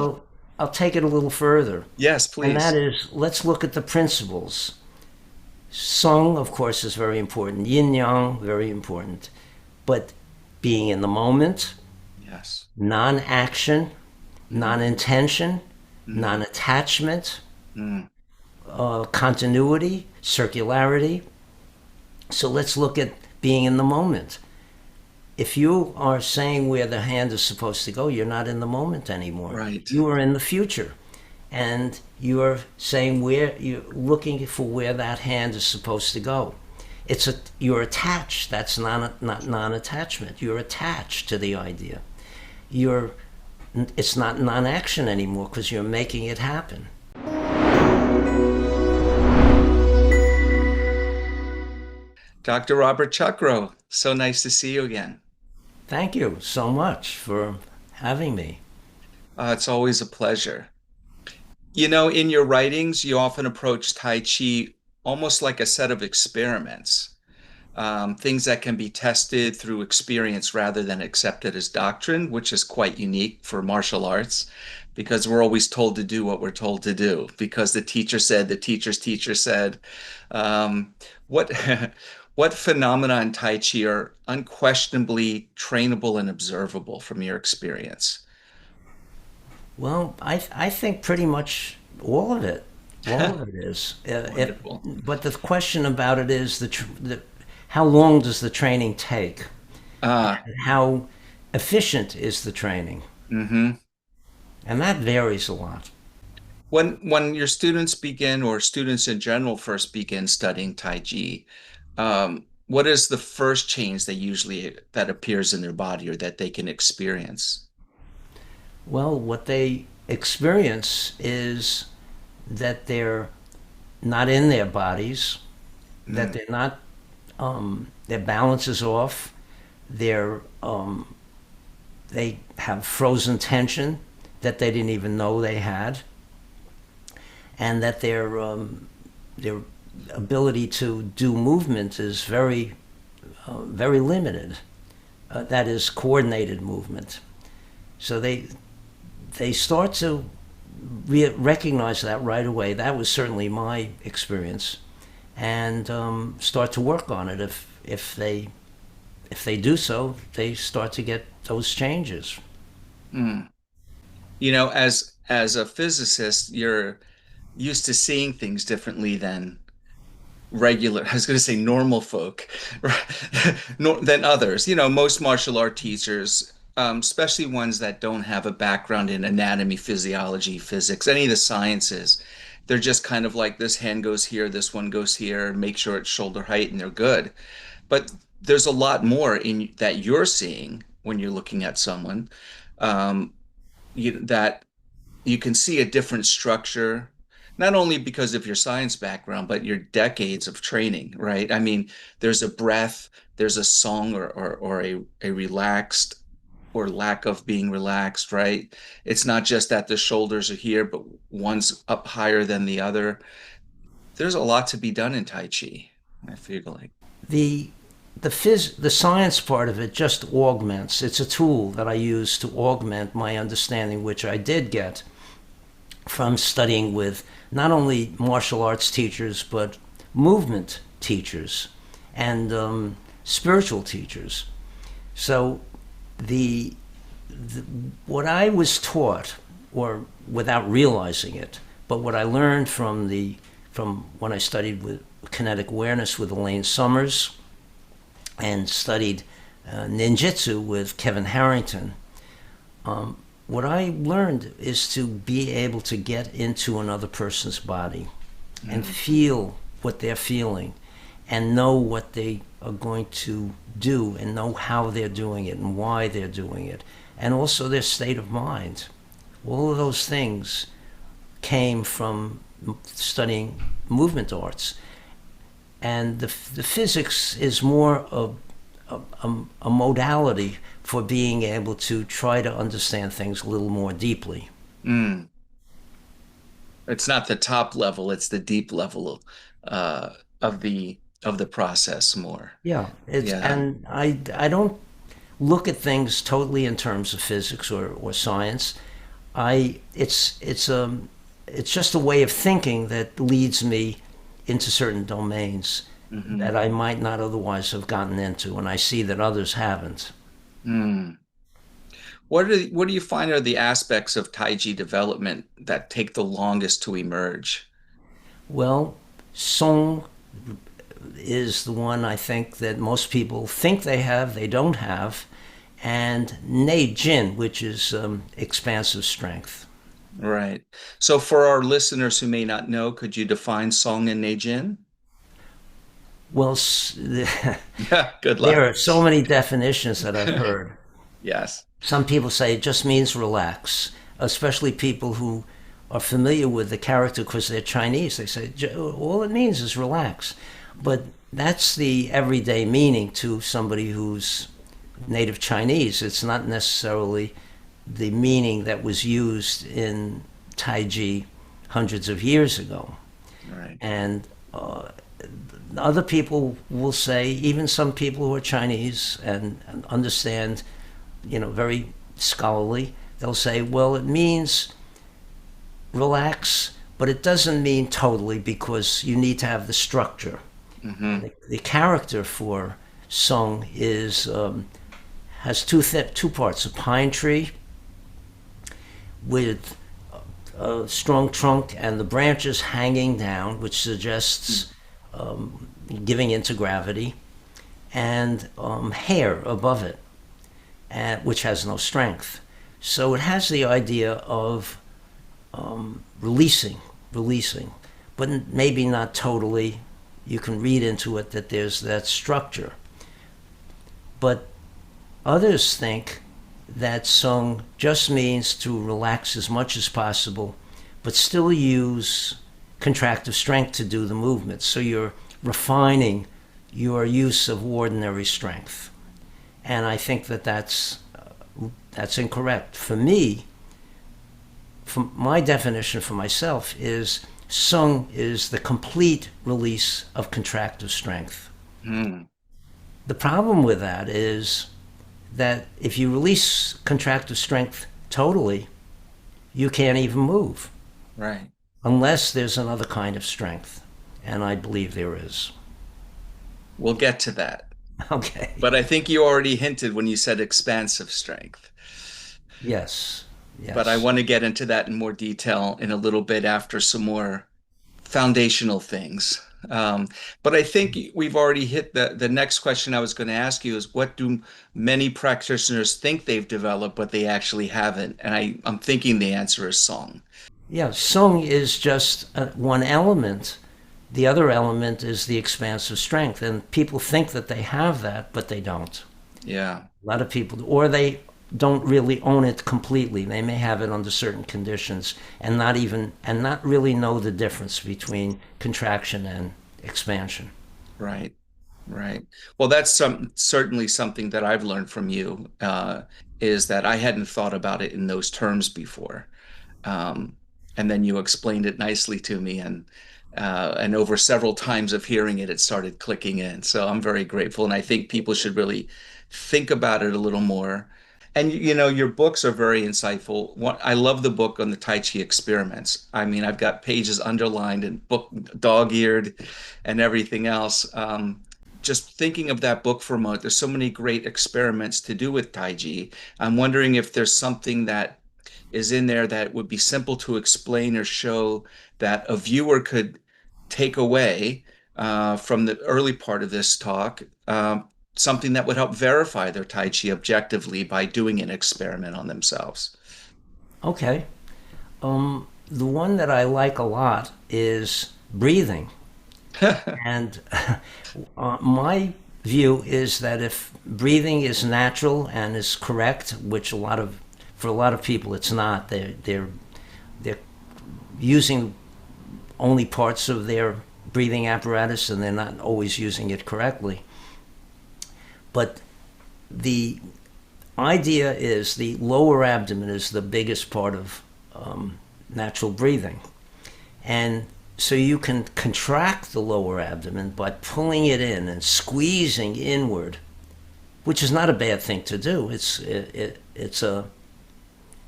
Well, I'll take it a little further. Yes, And that please. is, let's look at the principles. Song, of course, is very important. Yin yang, very important. But being in the moment, Yes. non action, non Mm, intention, non mm, attachment, mm. continuity, circularity. So let's look at being in the moment. If you are saying where the hand is supposed to go, you're not in the moment anymore. Right. You are in the future. And you're saying where you're looking for where that hand is supposed to go. You're attached. That's not non-attachment. You're attached to the idea. You're it's not non-action anymore because you're making it happen. Dr. Robert Chuckrow, so nice to see you again. Thank you so much for having me. It's always a pleasure. You know, in your writings, you often approach Tai Chi almost like a set of experiments, things that can be tested through experience rather than accepted as doctrine, which is quite unique for martial arts because we're always told to do what we're told to do because the teacher said, the teacher's teacher said. What what phenomena in Tai Chi are unquestionably trainable and observable from your experience? Well, I think pretty much all of it. All of it is. Wonderful. But the question about it is how long does the training take? Ah, And how efficient is the training? mm-hmm. And that varies a lot. When your students begin, or students in general first begin studying Tai Chi, what is the first change that appears in their body or that they can experience? Well, what they experience is that they're not in their bodies, that Mm, they're not, their balance is off, they're, they have frozen tension that they didn't even know they had, and that their ability to do movement is very limited. That is coordinated movement. So they start to recognize that right away. That was certainly my experience, and start to work on it. If they do so, they start to get those changes. mm. You know, as a physicist, you're used to seeing things differently than regular, I was going to say normal folk, right? Than others. You know, most martial art teachers, especially ones that don't have a background in anatomy, physiology, physics, any of the sciences, they're just kind of like this hand goes here, this one goes here, make sure it's shoulder height, and they're good. But there's a lot more in that you're seeing when you're looking at someone, um, that you can see a different structure, not only because of your science background, but your decades of training, right? I mean, there's a breath, there's a song or a relaxed or lack of being relaxed, right? It's not just that the shoulders are here, but one's up higher than the other. There's a lot to be done in Tai Chi, I feel like. The the science part of it just augments. It's a tool that I use to augment my understanding, which I did get from studying with not only martial arts teachers but movement teachers and spiritual teachers. So the, the what I was taught, or without realizing it, but what I learned from when I studied with kinetic awareness with Elaine Summers and studied ninjutsu with Kevin Harrington, what I learned is to be able to get into another person's body and Mm, feel what they're feeling and know what they are going to do and know how they're doing it and why they're doing it and also their state of mind. All of those things came from studying movement arts. And the physics is more of a modality for being able to try to understand things a little more deeply. mm. It's not the top level, it's the deep level uh, of the process more. Yeah, it's Yeah. and I don't look at things totally in terms of physics or science. It's just a way of thinking that leads me into certain domains Hmm. that I might not otherwise have gotten into, and I see that others haven't. Mm. What do you find are the aspects of Tai Chi development that take the longest to emerge? Well, Song is the one I think that most people think they have, they don't have, and Nei Jin, which is expansive strength. Right. So for our listeners who may not know, could you define Song and Neijin? Well, Yeah, good there luck. are so many definitions that I've heard. Yes. Some people say it just means relax, especially people who are familiar with the character because they're Chinese. They say all it means is relax. But that's the everyday meaning to somebody who's native Chinese. It's not necessarily the meaning that was used in Tai Chi hundreds of years ago. Right. And other people will say, even some people who are Chinese and understand, very scholarly, they'll say, well, it means relax, but it doesn't mean totally because you need to have the structure. Hmm. The character for Song is has two parts: a pine tree with a strong trunk and the branches hanging down, which suggests giving into gravity, and hair above it, which has no strength. So it has the idea of releasing, releasing, but maybe not totally. You can read into it that there's that structure. But others think that Sung just means to relax as much as possible, but still use contractive strength to do the movements. So you're refining your use of ordinary strength. And I think that that's incorrect. For me, from my definition for myself is Sung is the complete release of contractive strength. Mm. The problem with that is that if you release contractive strength totally, you can't even move Right. unless there's another kind of strength. And I believe there is. We'll get to that. Okay. But I think you already hinted when you said expansive strength. Yes. But I Yes. want to get into that in more detail in a little bit after some more foundational things. Um, but I think we've already hit the next question I was going to ask you is what do many practitioners think they've developed, but they actually haven't? And I'm thinking the answer is song. Yeah. Sung is just one element. The other element is the expansive strength. And people think that they have that, but they don't. Yeah, A lot of people, or they don't really own it completely. They may have it under certain conditions and not really know the difference between contraction and expansion. right, right. Well, that's certainly something that I've learned from you, is that I hadn't thought about it in those terms before. Um, and then you explained it nicely to me, and over several times of hearing it, it started clicking in. So I'm very grateful, and I think people should really think about it a little more. And your books are very insightful. I love the book on the Tai Chi experiments. I mean, I've got pages underlined and book dog-eared and everything else. Just thinking of that book for a moment, there's so many great experiments to do with Tai Chi. I'm wondering if there's something that is in there that would be simple to explain or show that a viewer could take away from the early part of this talk, something that would help verify their Tai Chi objectively by doing an experiment on themselves. Okay. The one that I like a lot is breathing. And my view is that if breathing is natural and is correct, which for a lot of people it's not, they're using only parts of their breathing apparatus and they're not always using it correctly. But the idea is the lower abdomen is the biggest part of natural breathing. And so you can contract the lower abdomen by pulling it in and squeezing inward, which is not a bad thing to do. It's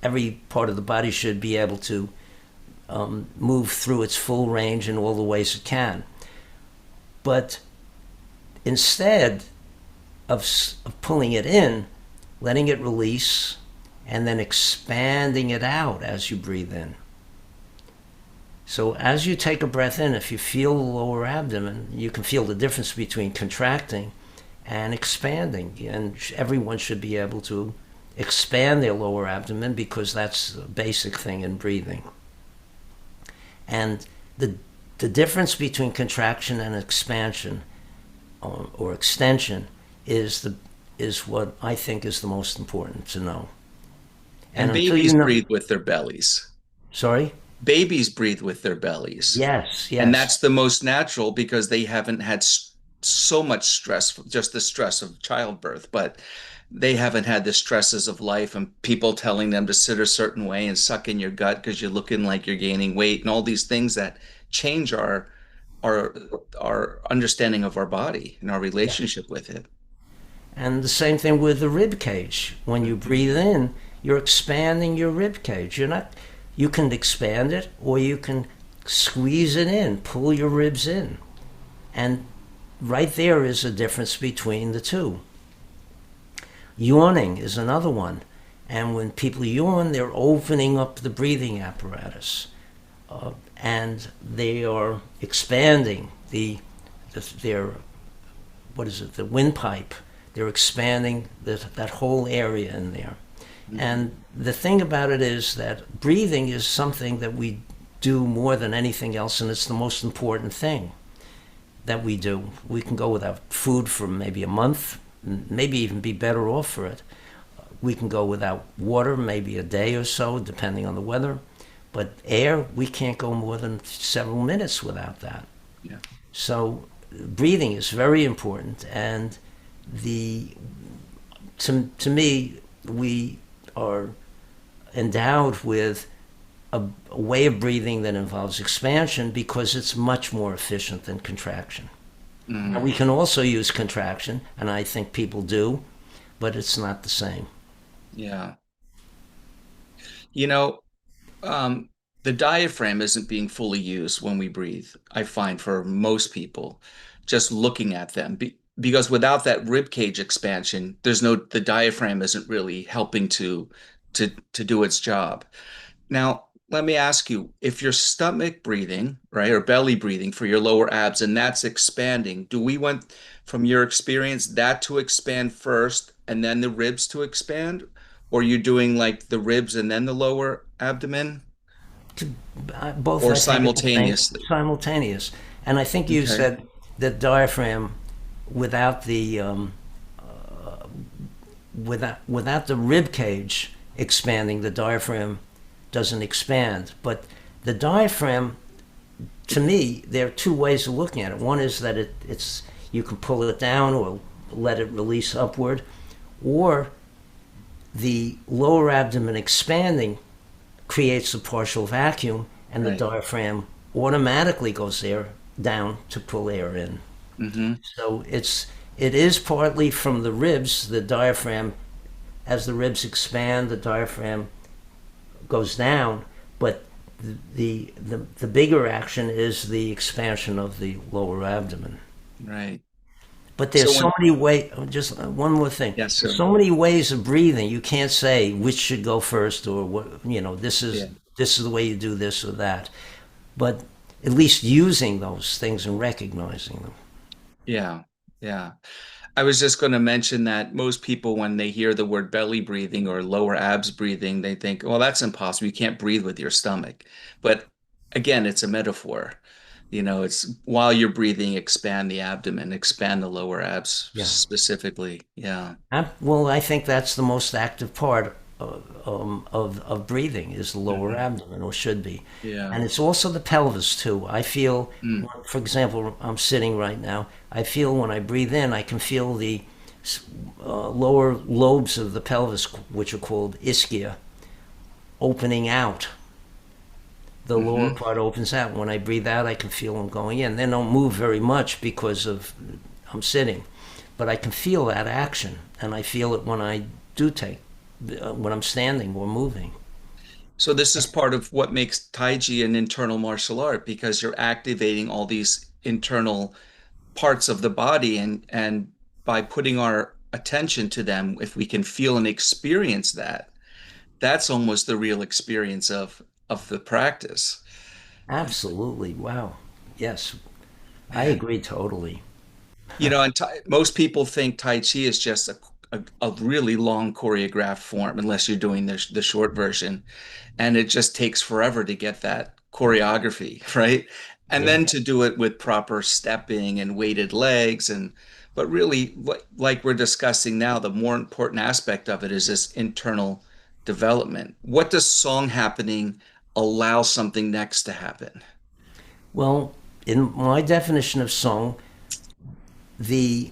every part of the body should be able to move through its full range in all the ways it can. But instead of pulling it in, letting it release, and then expanding it out as you breathe in. So as you take a breath in, if you feel the lower abdomen, you can feel the difference between contracting and expanding. And everyone should be able to expand their lower abdomen because that's a basic thing in breathing. And the difference between contraction and expansion or extension is what I think is the most important to know. And Until babies you know, breathe with their bellies. sorry? Babies breathe with their bellies. Yes, And yes. that's the most natural because they haven't had so much stress, just the stress of childbirth, but they haven't had the stresses of life and people telling them to sit a certain way and suck in your gut because you're looking like you're gaining weight and all these things that change our our understanding of our body and our Yes. relationship with it. And the same thing with the rib cage. When you Mhm. breathe in, you're expanding your rib cage. You can expand it or you can squeeze it in, pull your ribs in. And right there is a difference between the two. Yawning is another one. And when people yawn, they're opening up the breathing apparatus. And they are expanding their, what is it, the windpipe. They're expanding that whole area in there. Mhm. And the thing about it is that breathing is something that we do more than anything else, and it's the most important thing that we do. We can go without food for maybe a month, maybe even be better off for it. We can go without water, maybe a day or so, depending on the weather. But air, we can't go more than several minutes without that. Yeah. So breathing is very important, and the to me, we are endowed with a way of breathing that involves expansion because it's much more efficient than contraction. Now, Mhm. we can also use contraction, and I think people do, but it's not the same. Yeah. You know, um, the diaphragm isn't being fully used when we breathe, I find for most people, just looking at them. Because without that rib cage expansion, the diaphragm isn't really helping to do its job. Now, let me ask you, if your stomach breathing, right, or belly breathing for your lower abs, and that's expanding, do we want, from your experience, that to expand first and then the ribs to expand? Or you doing like the ribs and then the lower abdomen? Both, Or I think, at the same simultaneously? simultaneous. And I think you Okay. said that diaphragm without the without the rib cage expanding, the diaphragm doesn't expand. But the diaphragm, to me, there are two ways of looking at it. One is that it's you can pull it down or let it release upward, or the lower abdomen expanding creates a partial vacuum, and the Right. diaphragm automatically goes there down to pull air in. Mm-hmm. So it is partly from the ribs. The diaphragm, as the ribs expand, the diaphragm goes down, but the bigger action is the expansion of the lower abdomen. Right. But So there's so when, many ways. Just one more thing. yes, There's sir. so many ways of breathing. You can't say which should go first or what. Yeah. This is the way you do this or that. But at least using those things and recognizing them. Yeah. Yeah. I was just going to mention that most people, when they hear the word belly breathing or lower abs breathing, they think, well, that's impossible. You can't breathe with your stomach. But again, it's a metaphor. It's while you're breathing, expand the abdomen, expand the lower abs Yeah. specifically. Yeah. Well, I think that's the most active part of breathing is the lower Hmm. abdomen, or should be. Yeah. And it's also the pelvis, too. I feel, Mm. for example, I'm sitting right now. I feel when I breathe in, I can feel the lower lobes of the pelvis, which are called ischia, opening out. The lower Hmm. part opens out. When I breathe out, I can feel them going in. They don't move very much because of I'm sitting, but I can feel that action, and I feel it when I do take when I'm standing or moving. So this is part of what makes Tai Chi an internal martial art because you're activating all these internal parts of the body and by putting our attention to them, if we can feel and experience that, that's almost the real experience of the practice. Absolutely. Wow. Yes, I agree totally. And most people think Tai Chi is just a really long choreographed form, unless you're doing the short version. And it just takes forever to get that choreography, right? And Yeah. then to do it with proper stepping and weighted legs. But really, like we're discussing now, the more important aspect of it is this internal development. What does song happening allow something next to happen? Well, in my definition of song, the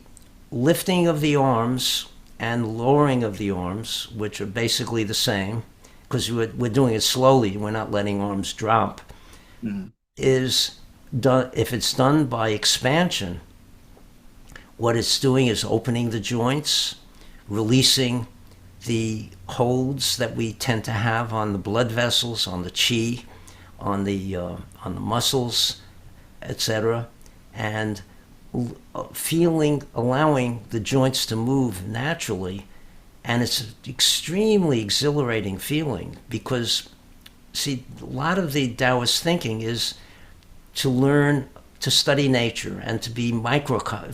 lifting of the arms and lowering of the arms, which are basically the same, because we're doing it slowly, we're not letting arms drop, Mm, is done. If it's done by expansion, what it's doing is opening the joints, releasing the holds that we tend to have on the blood vessels, on the chi, on the muscles, etc., and feeling, allowing the joints to move naturally. And it's an extremely exhilarating feeling because, see, a lot of the Taoist thinking is to learn to study nature and to be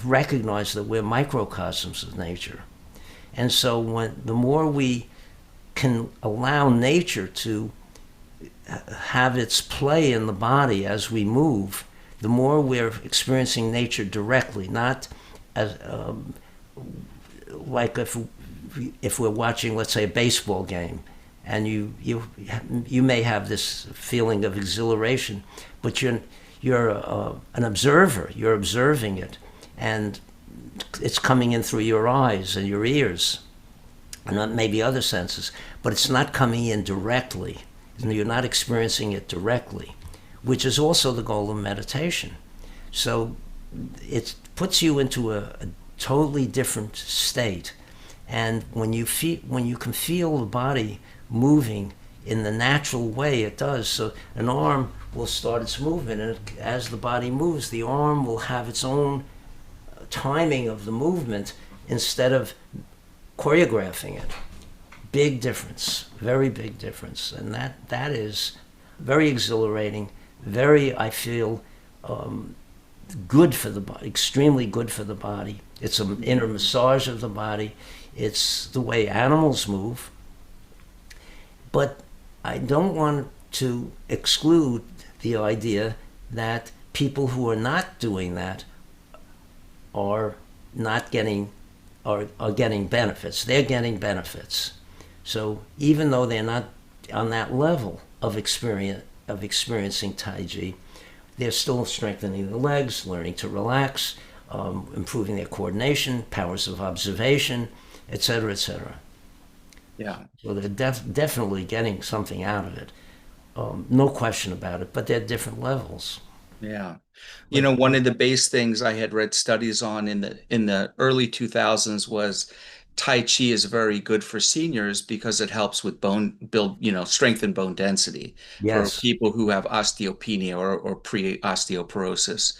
recognize that we're microcosms of nature. And so when the more we can allow nature to have its play in the body as we move, the more we're experiencing nature directly, not as like if we're watching, let's say, a baseball game, and you may have this feeling of exhilaration, but you're an observer. You're observing it, and it's coming in through your eyes and your ears, and maybe other senses, but it's not coming in directly. You're not experiencing it directly, which is also the goal of meditation. So it puts you into a totally different state. And when you can feel the body moving in the natural way it does, so an arm will start its movement, and as the body moves, the arm will have its own timing of the movement instead of choreographing it. Big difference, very big difference, and that is very exhilarating. Very, I feel, good for the body, extremely good for the body. It's an inner massage of the body. It's the way animals move. But I don't want to exclude the idea that people who are not doing that are not getting are getting benefits. They're getting benefits. So even though they're not on that level of experiencing Tai Chi, they're still strengthening the legs, learning to relax, improving their coordination, powers of observation, etc., etc. yeah. So they're definitely getting something out of it, no question about it. But they're different levels. Yeah. But One of the base things I had read studies on in the early 2000s was Tai Chi is very good for seniors because it helps with bone build, strengthen bone density for yes, people who have osteopenia or pre-osteoporosis.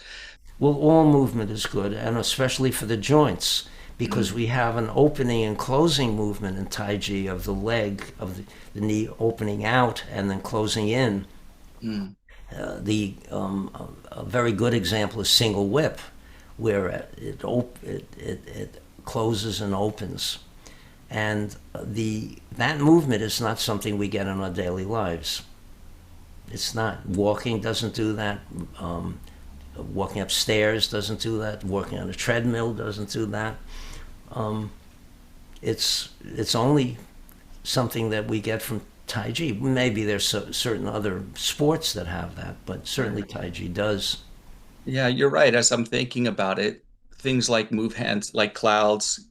well, all movement is good, and especially for the joints, because Mm, we have an opening and closing movement in Tai Chi of the leg, of the knee opening out and then closing in. mm, The a very good example is single whip, where it closes and opens, and the that movement is not something we get in our daily lives. It's not. Walking doesn't do that. Walking upstairs doesn't do that. Walking on a treadmill doesn't do that. Um, it's only something that we get from Tai Chi. Maybe there's certain other sports that have that, but certainly right. Tai Chi does. Yeah, you're right. As I'm thinking about it, things like move hands, like clouds,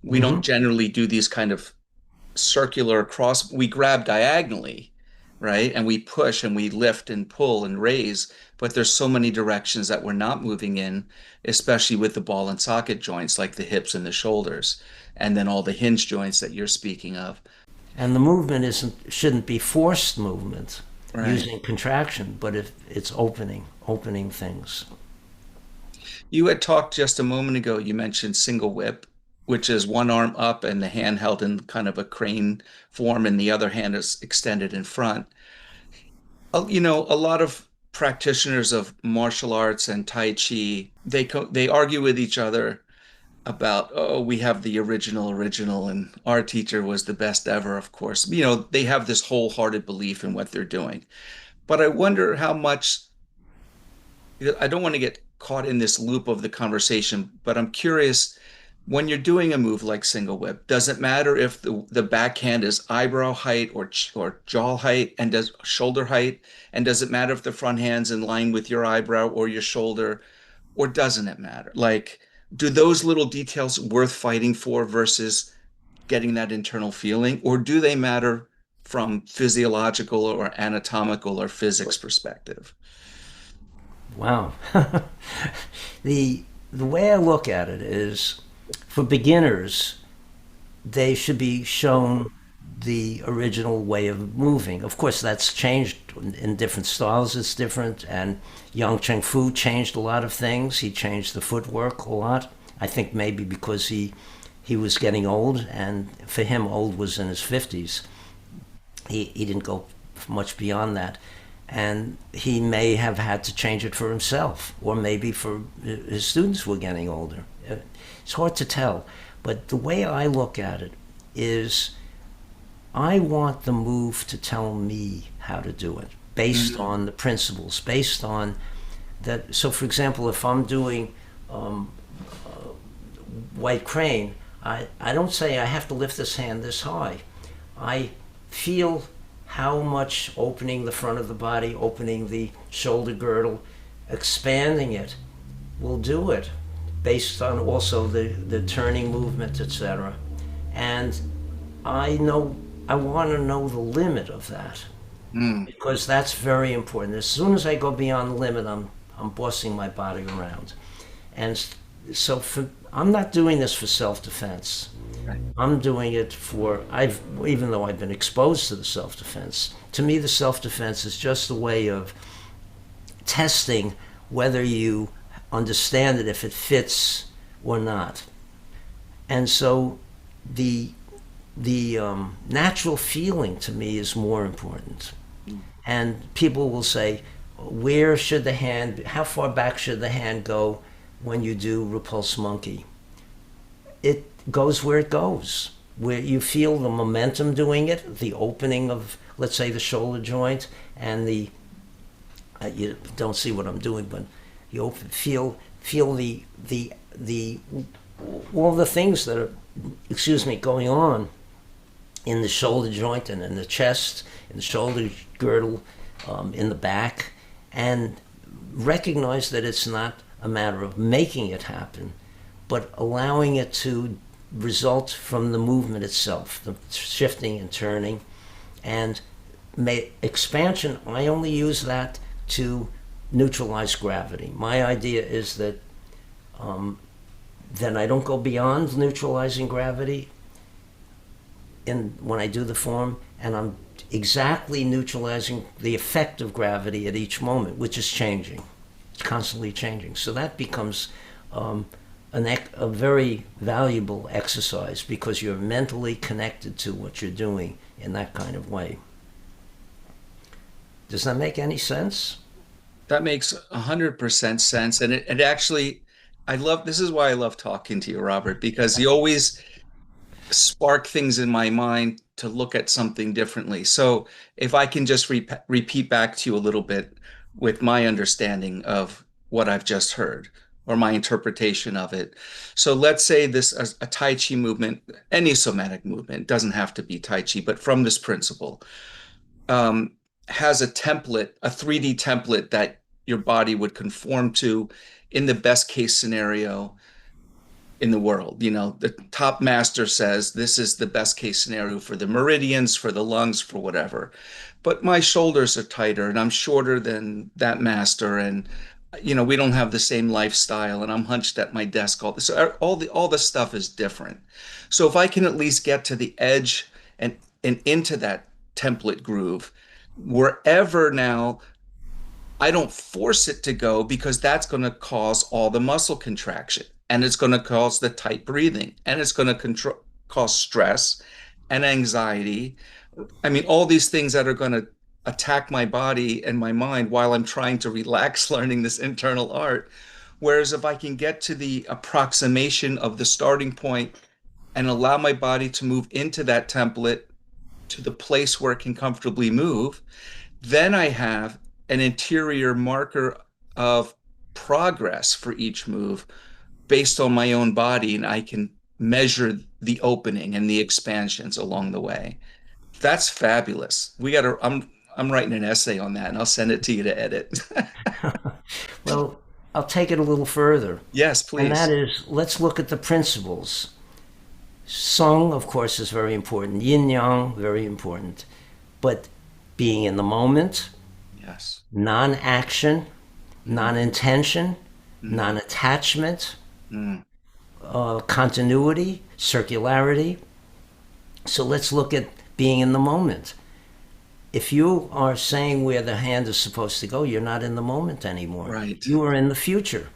we don't Hmm. generally do these kind of circular cross, we grab diagonally, right? And we push and we lift and pull and raise, but there's so many directions that we're not moving in, especially with the ball and socket joints like the hips and the shoulders, and then all the hinge joints that you're speaking of. And the movement shouldn't be forced movement Right. using contraction, but if it's opening things. You had talked just a moment ago, you mentioned single whip, which is one arm up and the hand held in kind of a crane form, and the other hand is extended in front. A lot of practitioners of martial arts and Tai Chi, they argue with each other about, oh, we have the original, and our teacher was the best ever, of course. They have this wholehearted belief in what they're doing. But I wonder how much, I don't want to get caught in this loop of the conversation, but I'm curious, when you're doing a move like single whip, does it matter if the backhand is eyebrow height or jaw height and does shoulder height? And does it matter if the front hand's in line with your eyebrow or your shoulder, or doesn't it matter? Like, do those little details worth fighting for versus getting that internal feeling, or do they matter from physiological or anatomical or physics perspective? Wow. The way I look at it is for beginners, they should be shown the original way of moving. Of course, that's changed in different styles. It's different, and Yang Cheng Fu changed a lot of things. He changed the footwork a lot. I think maybe because he was getting old, and for him, old was in his 50s. He didn't go much beyond that. And he may have had to change it for himself, or maybe for his students were getting older. It's hard to tell. But the way I look at it is I want the move to tell me how to do it based Mhm. on the principles, based on that. So, for example, if I'm doing um, white crane, I don't say I have to lift this hand this high. I feel how much opening the front of the body, opening the shoulder girdle, expanding it will do it based on also the turning movement, etc. And I want to know the limit of that Mm. because that's very important. As soon as I go beyond the limit, I'm bossing my body around. And so I'm not doing this for self-defense. Right. I'm doing it for even though I've been exposed to the self-defense. To me, the self-defense is just a way of testing whether you understand it, if it fits or not. And so the natural feeling to me is more important. And people will say, how far back should the hand go when you do repulse monkey? It goes where it goes, where you feel the momentum doing it, the opening of, let's say, the shoulder joint, and you don't see what I'm doing, but you feel the all the things that are, going on in the shoulder joint and in the chest, in the shoulder girdle, in the back, and recognize that it's not a matter of making it happen, but allowing it to result from the movement itself, the shifting and turning. And expansion, I only use that to neutralize gravity. My idea is that then I don't go beyond neutralizing gravity when I do the form, and I'm exactly neutralizing the effect of gravity at each moment, which is changing. It's constantly changing. So that becomes a very valuable exercise because you're mentally connected to what you're doing in that kind of way. Does that make any sense? That makes 100% sense. And it actually, this is why I love talking to you, Robert, because you always spark things in my mind to look at something differently. So if I can just repeat back to you a little bit with my understanding of what I've just heard or my interpretation of it. So let's say this a Tai Chi movement, any somatic movement, doesn't have to be Tai Chi, but from this principle, um, has a template, a 3D template that your body would conform to in the best case scenario in the world. The top master says this is the best case scenario for the meridians, for the lungs, for whatever. But my shoulders are tighter and I'm shorter than that master. And we don't have the same lifestyle and I'm hunched at my desk so all the stuff is different. So if I can at least get to the edge and and into that template groove. Wherever now, I don't force it to go because that's going to cause all the muscle contraction and it's going to cause the tight breathing and it's going to cause stress and anxiety. I mean, all these things that are going to attack my body and my mind while I'm trying to relax learning this internal art. Whereas if I can get to the approximation of the starting point and allow my body to move into that template to the place where it can comfortably move, then I have an interior marker of progress for each move based on my own body, and I can measure the opening and the expansions along the way. That's fabulous. I'm writing an essay on that and I'll send it to you to edit. Well, I'll take it a little further, Yes, and that please. is let's look at the principles. Song, of course, is very important. Yin yang, very important. But being in the moment, Yes. non action, Mm, non intention, mm, non attachment, mm. continuity, circularity. So let's look at being in the moment. If you are saying where the hand is supposed to go, you're not in the moment anymore. Right. You are in the future.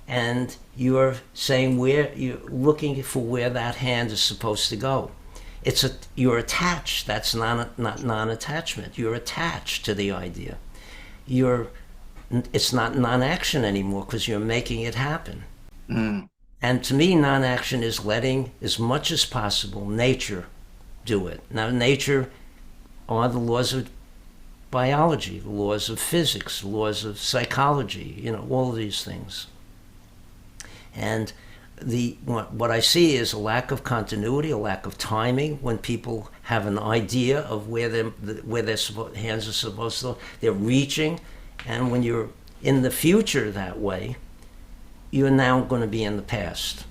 And you're saying where you're looking for where that hand is supposed to go. You're attached. That's not non-attachment. You're attached to the idea. You're it's not non-action anymore because you're making it happen. Mm, And to me, non-action is letting as much as possible nature do it. Now, nature are the laws of biology, the laws of physics, the laws of psychology, all of these things. And what I see is a lack of continuity, a lack of timing. When people have an idea of where their hands are supposed to, they're reaching, and when you're in the future that way, you're now going to be in the past.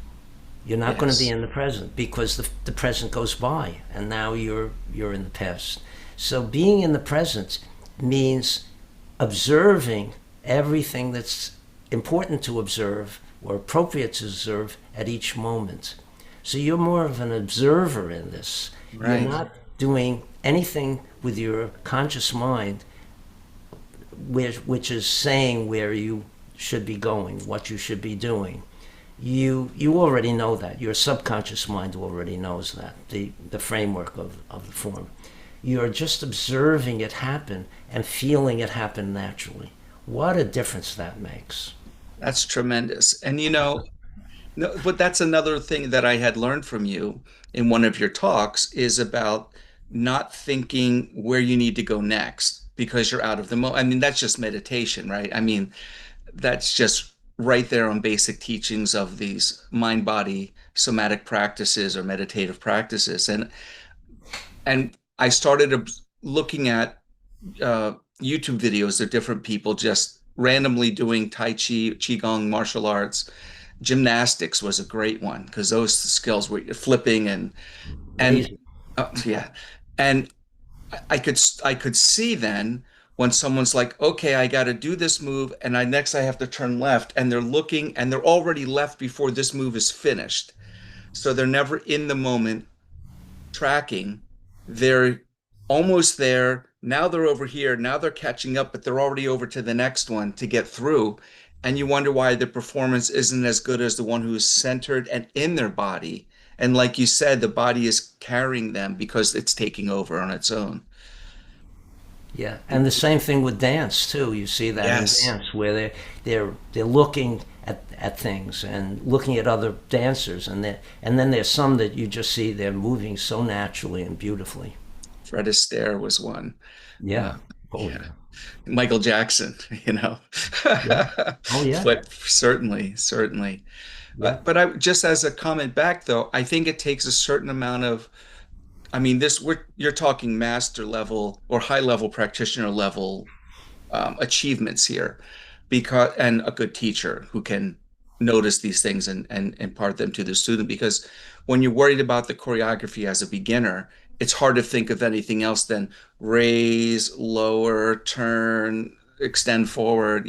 You're not going to be yes. in the present because the present goes by, and now you're in the past. So being in the present means observing everything that's important to observe or appropriate to observe at each moment. So you're more of an observer in this. You're Right. not doing anything with your conscious mind, which is saying where you should be going, what you should be doing. You already know that. Your subconscious mind already knows that, the framework of the form. You're just observing it happen and feeling it happen naturally. What a difference that makes. That's tremendous. And no, but that's another thing that I had learned from you in one of your talks is about not thinking where you need to go next because you're out of the moment. I mean, that's just meditation, right? I mean, that's just right there on basic teachings of these mind body somatic practices or meditative practices. And I started looking at uh, YouTube videos of different people just randomly doing Tai Chi, Qigong, martial arts. Gymnastics was a great one because those skills were flipping and Amazing. yeah. And I could see then when someone's like, okay, I got to do this move, and I have to turn left, and they're looking, and they're already left before this move is finished. So they're never in the moment tracking. They're almost there. Now they're over here. Now they're catching up, but they're already over to the next one to get through. And you wonder why the performance isn't as good as the one who is centered and in their body. And like you said, the body is carrying them because it's taking over on its own. Yeah, and the same thing with dance too. You see that in Yes. dance where they're looking at things and looking at other dancers, and then there's some that you just see they're moving so naturally and beautifully. Fred Astaire was one. Yeah. Oh Yeah. yeah. Michael Jackson, you know. Yeah. Oh yeah. But certainly, certainly. Yeah. But I just as a comment back though, I think it takes a certain amount of, I mean, you're talking master level or high level practitioner level achievements here, because and a good teacher who can notice these things and impart them to the student. Because when you're worried about the choreography as a beginner, it's hard to think of anything else than raise, lower, turn, extend forward.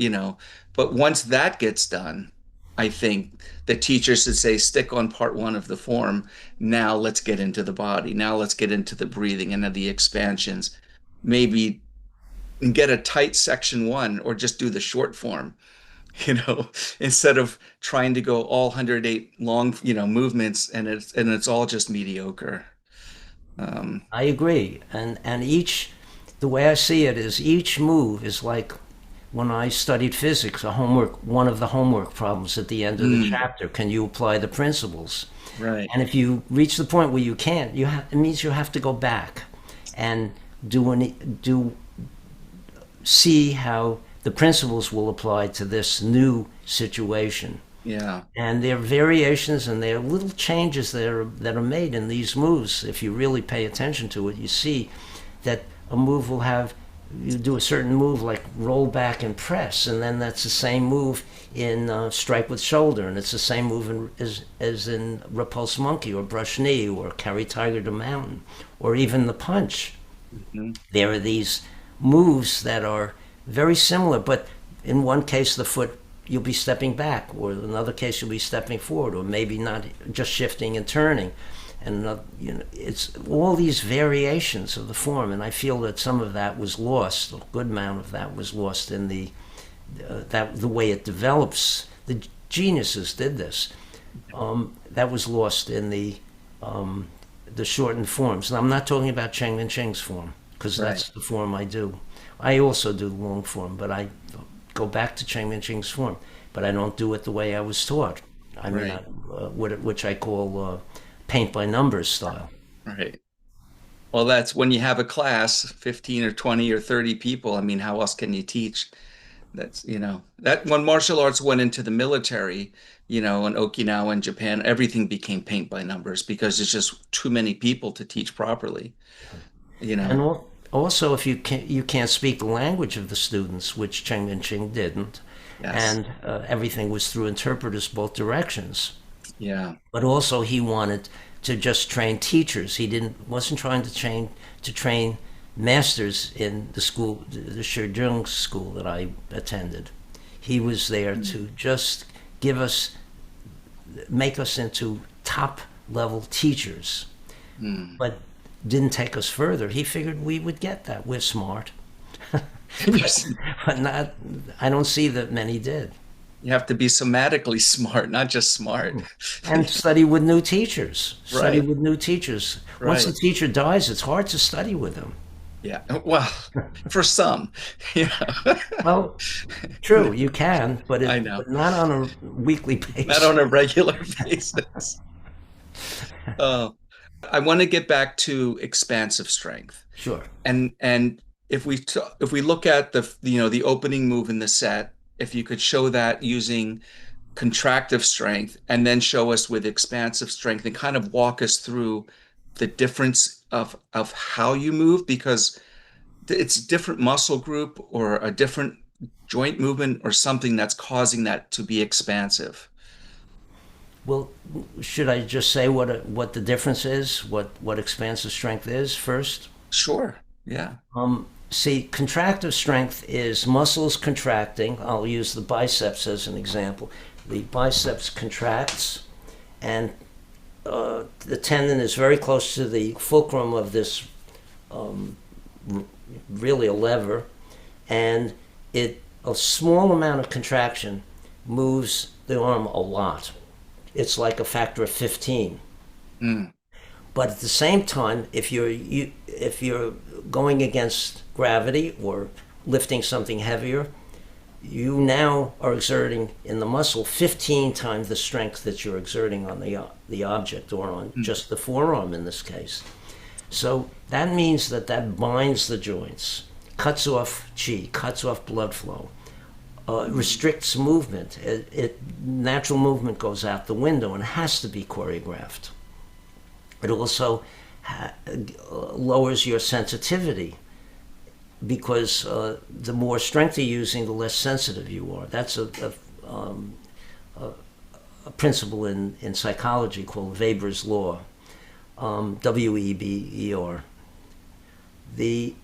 But once that gets done, I think the teacher should say, stick on part one of the form. Now let's get into the body. Now let's get into the breathing and then the expansions. Maybe get a tight section one or just do the short form, you know, instead of trying to go all 108 long, movements and it's all just mediocre. Um, I agree. And each, the way I see it is each move is like when I studied physics, a homework, one of the homework problems at the end of the mm, chapter, can you apply the principles? right. And if you reach the point where you can't, it means you have to go back and do see how the principles will apply to this new situation. Yeah. And there are variations and there are little changes that are made in these moves. If you really pay attention to it, you see that a move will have, you do a certain move like roll back and press, and then that's the same move in strike with shoulder, and it's the same move as in repulse monkey or brush knee or carry tiger to mountain or even the punch. Mhm. There are these moves that are very similar, but in one case the foot you'll be stepping back, or in another case you'll be stepping forward, or maybe not, just shifting and turning. And it's all these variations of the form, and I feel that some of that was lost. A good amount of that was lost in the way it develops. The geniuses did this. That was lost in the shortened forms. And I'm not talking about Cheng Man-ch'ing's form, because Right. that's the form I do. I also do the long form, but I go back to Cheng Man-ch'ing's form, but I don't do it the way I was taught. I mean, Right. which I call paint by numbers style. Right. Well, that's when you have a class, 15 or 20 or 30 people. I mean, how else can you teach? That when martial arts went into the military, in Okinawa and Japan, everything became paint by numbers because there's just too many people to teach properly, you And know. also, if you can't speak the language of the students, which Cheng Man-ch'ing didn't, Yes. and everything was through interpreters both directions. Yeah. But also, he wanted to just train teachers. He didn't wasn't trying to train masters in the school, the Shizheng school that I attended. He was there to just give us, make us into top level teachers, Mm. but didn't take us further. He figured we would get that. We're smart, but not. I don't see that many did. You have to be somatically smart, not just smart. And study with new teachers. Study Right. with new teachers. Once the Right. teacher dies, it's hard to study with them. Yeah. Well, for some, yeah. Well, true, you can, but I know. not on a weekly Not basis. on a regular basis. Uh, I want to get back to expansive strength. Sure. And if we look at the opening move in the set, if you could show that using contractive strength and then show us with expansive strength and kind of walk us through the difference of how you move because it's a different muscle group or a different joint movement or something that's causing that to be expansive. Well, should I just say what the difference is? What expansive strength is first? Sure. Yeah. See, contractive strength is muscles contracting. I'll use the biceps as an example. The biceps contracts, and the tendon is very close to the fulcrum of this, really a lever, and a small amount of contraction moves the arm a lot. It's like a factor of 15. Mm, But at the same time, if you're going against gravity or lifting something heavier, you now are exerting in the muscle 15 times the strength that you're exerting on the object, or on mm, just the forearm in this case. So that means that binds the joints, cuts off chi, cuts off blood flow, restricts movement. Natural movement goes out the window and has to be choreographed. It also lowers your sensitivity because the more strength you're using, the less sensitive you are. That's a principle in psychology called Weber's law, Weber. The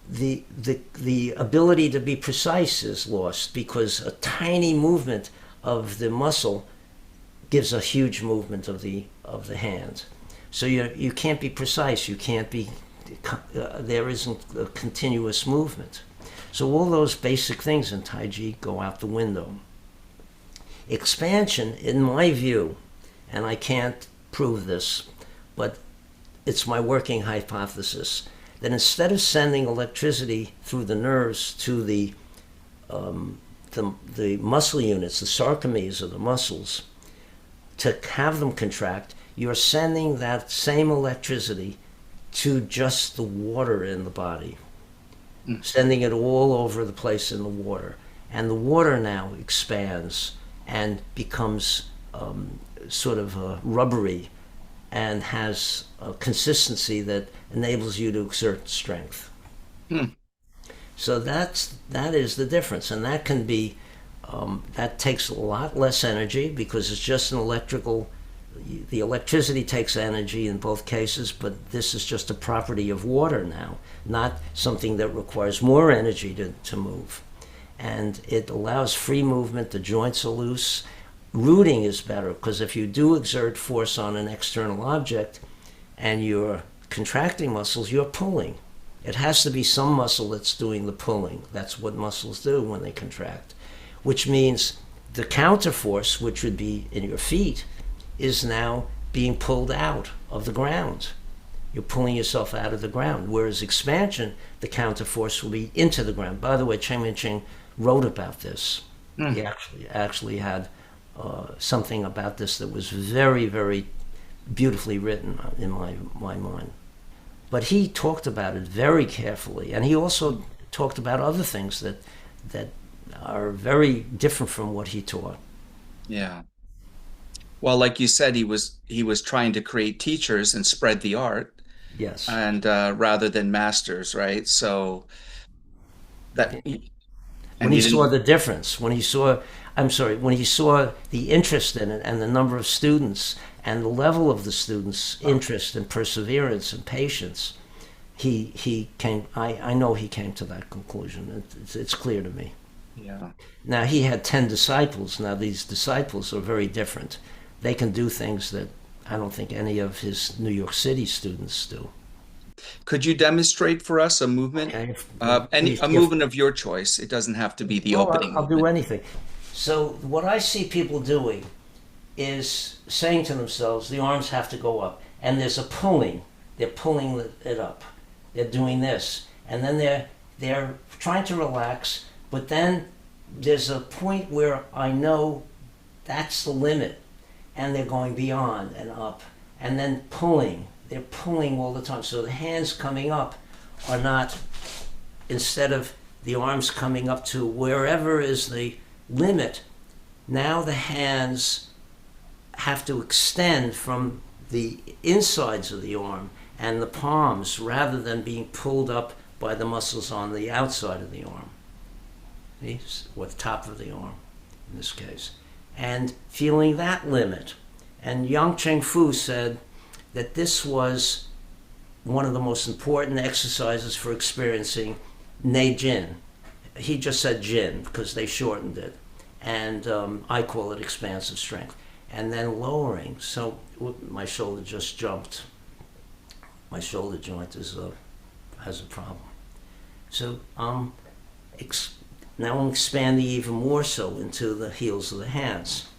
the ability to be precise is lost because a tiny movement of the muscle gives a huge movement of the hand. So you can't be precise. You can't be. There isn't a continuous movement. So all those basic things in Tai Chi go out the window. Expansion, in my view, and I can't prove this, but it's my working hypothesis, that instead of sending electricity through the nerves to the muscle units, the sarcomeres of the muscles, to have them contract, you're sending that same electricity to just the water in the body, sending it all over the place in the water. And the water now expands and becomes sort of rubbery and has a consistency that enables you to exert strength. So that is the difference, and that can be that takes a lot less energy because it's just an electrical. The electricity takes energy in both cases, but this is just a property of water now, not something that requires more energy to move. And it allows free movement. The joints are loose. Rooting is better because if you do exert force on an external object and you're contracting muscles, you're pulling. It has to be some muscle that's doing the pulling. That's what muscles do when they contract, which means the counterforce, which would be in your feet, is now being pulled out of the ground. You're pulling yourself out of the ground. Whereas expansion, the counterforce will be into the ground. By the way, Cheng Man-ch'ing wrote about this. He actually had something about this that was very, very beautifully written in my mind. But he talked about it very carefully, and he also talked about other things that are very different from what he taught. Yeah. Well, like you said, he was trying to create teachers and spread the art, Yes. and rather than masters, right? So that, When and he he saw didn't. the difference, when he saw the interest in it and the number of students and the level of the students' interest and perseverance and patience, he came. I know he came to that conclusion. It's clear to me. Yeah. Now he had 10 disciples. Now these disciples are very different. They can do things that I don't think any of his New York City students do. Could you demonstrate for us a movement, Okay. a movement of your choice? It doesn't have to be the Oh, opening I'll do movement. anything. So what I see people doing is saying to themselves, the arms have to go up, and there's a pulling. They're pulling it up. They're doing this, and then they're trying to relax. But then there's a point where I know that's the limit, and they're going beyond and up, and then pulling. They're pulling all the time. So the hands coming up are not, instead of the arms coming up to wherever is the limit, now the hands have to extend from the insides of the arm and the palms rather than being pulled up by the muscles on the outside of the arm, or the top of the arm in this case, and feeling that limit. And Yang Cheng Fu said that this was one of the most important exercises for experiencing Nei Jin. He just said Jin because they shortened it, and I call it expansive strength. And then lowering. So my shoulder just jumped. My shoulder joint has a problem. So now I'm expanding even more so into the heels of the hands.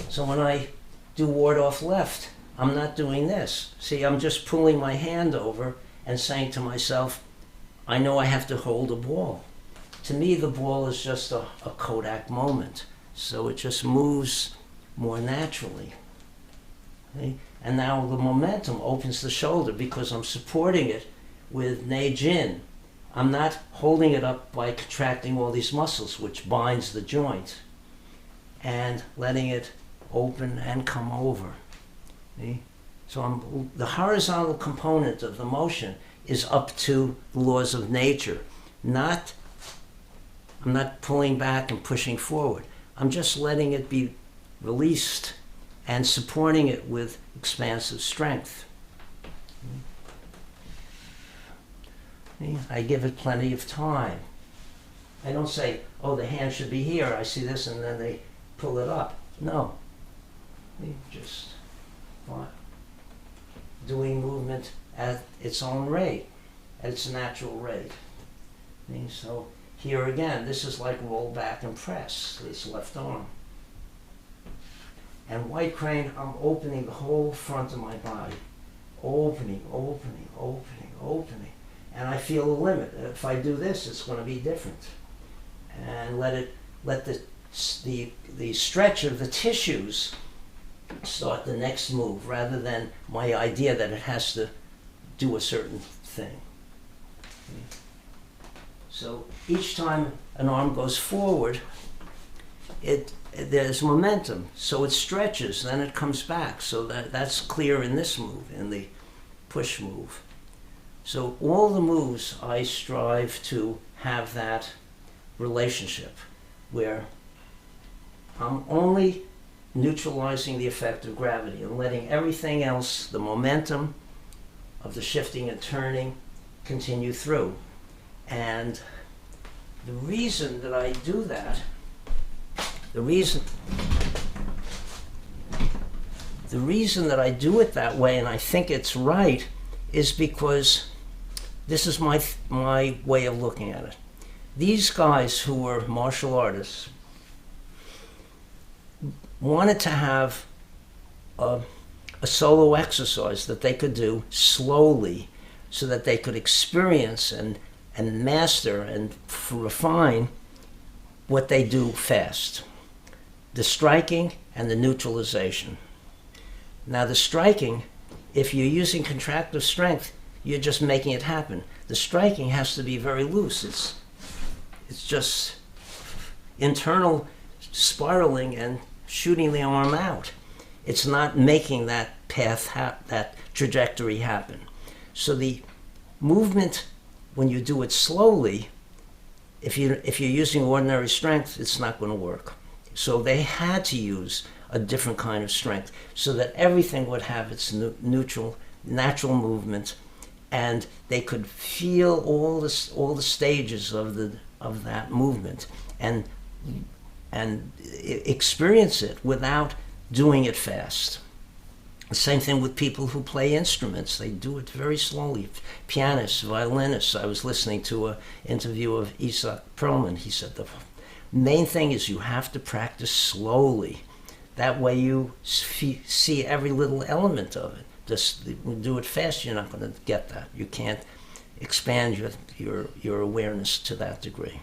So when I do ward off left, I'm not doing this. See, I'm just pulling my hand over and saying to myself, I know I have to hold a ball. To me, the ball is just a Kodak moment. So it just moves more naturally. Okay? And now the momentum opens the shoulder because I'm supporting it with Nei Jin. I'm not holding it up by contracting all these muscles, which binds the joint, and letting it open and come over. See? So the horizontal component of the motion is up to the laws of nature. I'm not pulling back and pushing forward. I'm just letting it be released and supporting it with expansive strength. I give it plenty of time. I don't say, oh, the hand should be here. I see this, and then pull it up. No. We just doing movement at its own rate, at its natural rate. So here again, this is like roll back and press, this left arm. And white crane, I'm opening the whole front of my body. Opening, opening, opening, opening. And I feel the limit. If I do this, it's going to be different. And let the stretch of the tissues start the next move, rather than my idea that it has to do a certain thing. So each time an arm goes forward, there's momentum, so it stretches, then it comes back. So that's clear in this move, in the push move. So all the moves, I strive to have that relationship where I'm only neutralizing the effect of gravity and letting everything else, the momentum of the shifting and turning, continue through. And the reason that I do that, the reason that I do it that way, and I think it's right, is because this is my way of looking at it. These guys who were martial artists wanted to have a solo exercise that they could do slowly, so that they could experience and master and refine what they do fast. The striking and the neutralization. Now the striking, if you're using contractive strength, you're just making it happen. The striking has to be very loose. It's just internal spiraling and shooting the arm out. It's not making that path, that trajectory happen. So the movement, when you do it slowly, if you're using ordinary strength, it's not going to work. So they had to use a different kind of strength so that everything would have its neutral, natural movement, and they could feel all the stages of that movement and experience it without doing it fast. The same thing with people who play instruments. They do it very slowly. Pianists, violinists. I was listening to an interview of Isaac Perlman. He said the main thing is you have to practice slowly. That way you see every little element of it. Just do it fast, you're not going to get that. You can't expand your awareness to that degree.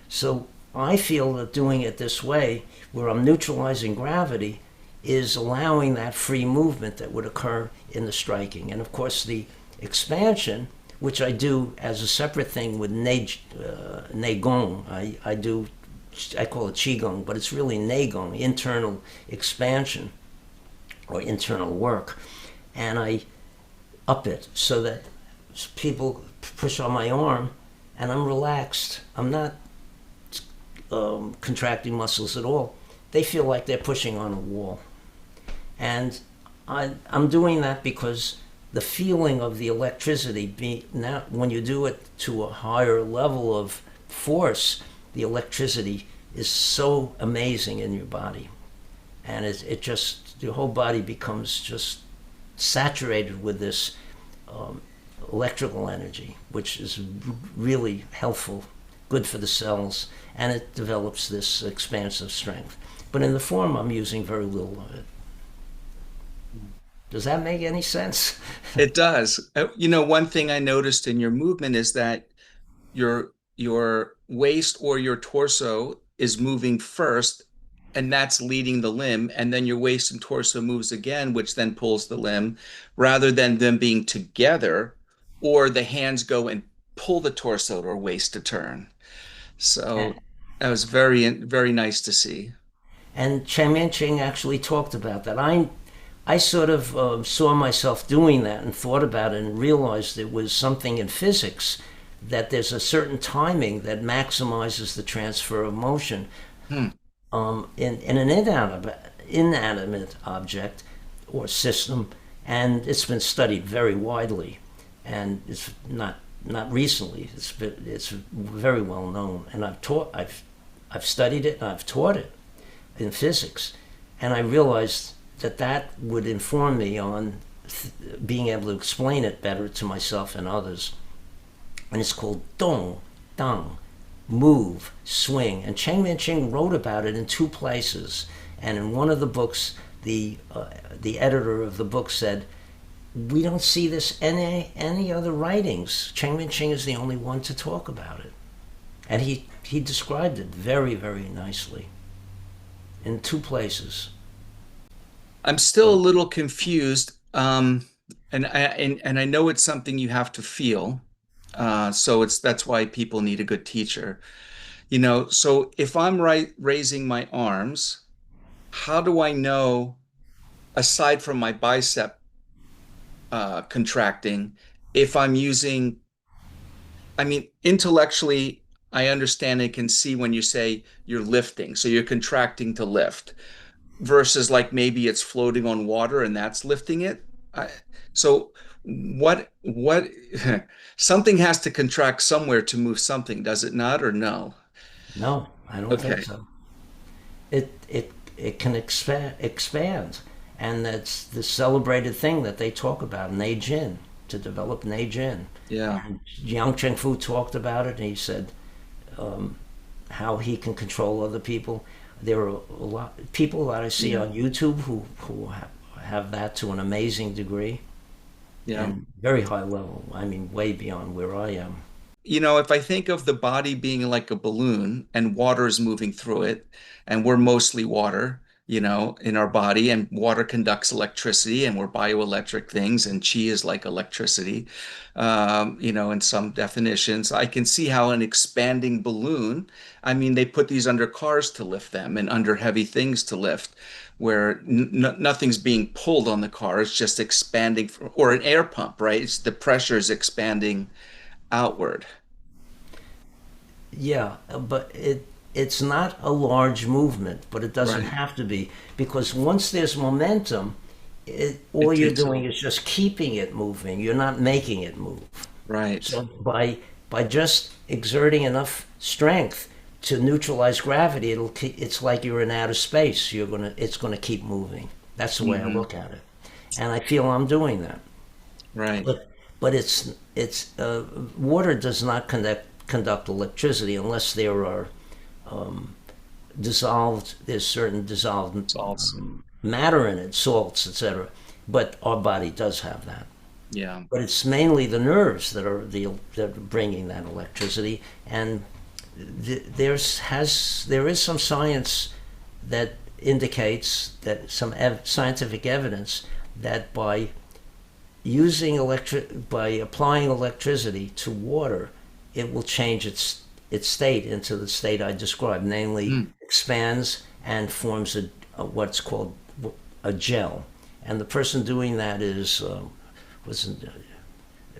So I feel that doing it this way, where I'm neutralizing gravity, is allowing that free movement that would occur in the striking. And of course the expansion, which I do as a separate thing with Neigong, I call it qigong, but it's really Neigong, internal expansion or internal work. And I up it so that people push on my arm and I'm relaxed. I'm not contracting muscles at all. They feel like they're pushing on a wall. And I'm doing that because the feeling of the electricity, now when you do it to a higher level of force, the electricity is so amazing in your body. And it just, your whole body becomes just saturated with this electrical energy, which is really helpful, good for the cells, and it develops this expansive strength. But in the form, I'm using very little of it. Does that make any sense? It does. One thing I noticed in your movement is that your waist or your torso is moving first, and that's leading the limb, and then your waist and torso moves again, which then pulls the limb, rather than them being together, or the hands go and pull the torso or waist to turn. So that was very, very nice to see. And Cheng Man-ch'ing actually talked about that. I sort of saw myself doing that and thought about it and realized it was something in physics, that there's a certain timing that maximizes the transfer of motion in an inanimate object or system, and it's been studied very widely, and it's not recently. It's very well known, and I've studied it and I've taught it. in physics, and I realized that that would inform me on being able to explain it better to myself and others. And it's called dong, dang, move, swing. And Cheng Man-ch'ing wrote about it in two places. And in one of the books, the editor of the book said, "We don't see this in any other writings. Cheng Man-ch'ing is the only one to talk about it." And he described it very, very nicely in two places. I'm still a little confused, and I know it's something you have to feel. So that's why people need a good teacher. So if I'm raising my arms, how do I know, aside from my bicep contracting, if I'm using, I mean, intellectually, I understand and can see when you say you're lifting, so you're contracting to lift, versus like maybe it's floating on water and that's lifting it. I, so what something has to contract somewhere to move something, does it not, or no? No, I don't think Okay. so. It can expand, and that's the celebrated thing that they talk about, Neijin, to develop Neijin. Yeah. And Yang Cheng Fu talked about it, and he said how he can control other people. There are a lot of people that I see Yeah. on YouTube who have that to an amazing degree Yeah. and very high level. I mean, way beyond where I am. If I think of the body being like a balloon and water is moving through it, and we're mostly water, in our body, and water conducts electricity, and we're bioelectric things, and chi is like electricity, in some definitions, I can see how an expanding balloon, I mean, they put these under cars to lift them and under heavy things to lift, where nothing's being pulled on the car, it's just expanding, or an air pump, right? The pressure is expanding outward. Yeah, but it's not a large movement, but it doesn't Right. have to be because once there's momentum, all It you're takes doing over. is just keeping it moving. You're not making it move. Right. So by just exerting enough strength to neutralize gravity, it's like you're in outer space. It's gonna keep moving. That's the way I Hmm. look at it, and I feel I'm doing that. Right. But it's water does not conduct electricity unless there are there's certain dissolved Salts. matter in it, salts, etc. But our body does have that. Yeah. But it's mainly the nerves that are bringing that electricity, and there is some science that indicates that scientific evidence that by applying electricity to water, it will change its state into the state I described, namely Mm. expands and forms what's called a gel. And the person doing that is was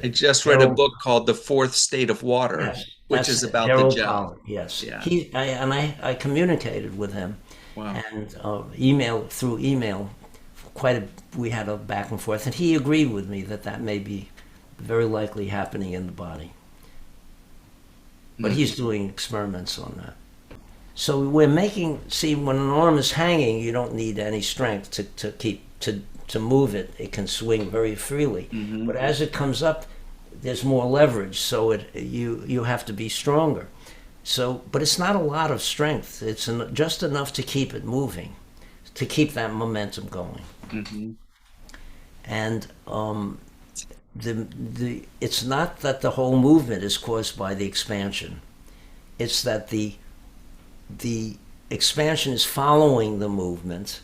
I just read a Gerald. book called The Fourth State of Water, Yes, which that's is it, about the Gerald gel. Pollack. Yes, Yeah. I communicated with him, Wow. and through email, we had a back and forth, and he agreed with me that that may be very likely happening in the body. But Mm. he's doing experiments on that. So we're making see when an arm is hanging, you don't need any strength to move it. It can swing very freely. Hmm. But as it comes up, there's more leverage, so you have to be stronger. So, but it's not a lot of strength. It's just enough to keep it moving, to keep that momentum going. Hmm. And the it's not that the whole movement is caused by the expansion. It's that the expansion is following the movement.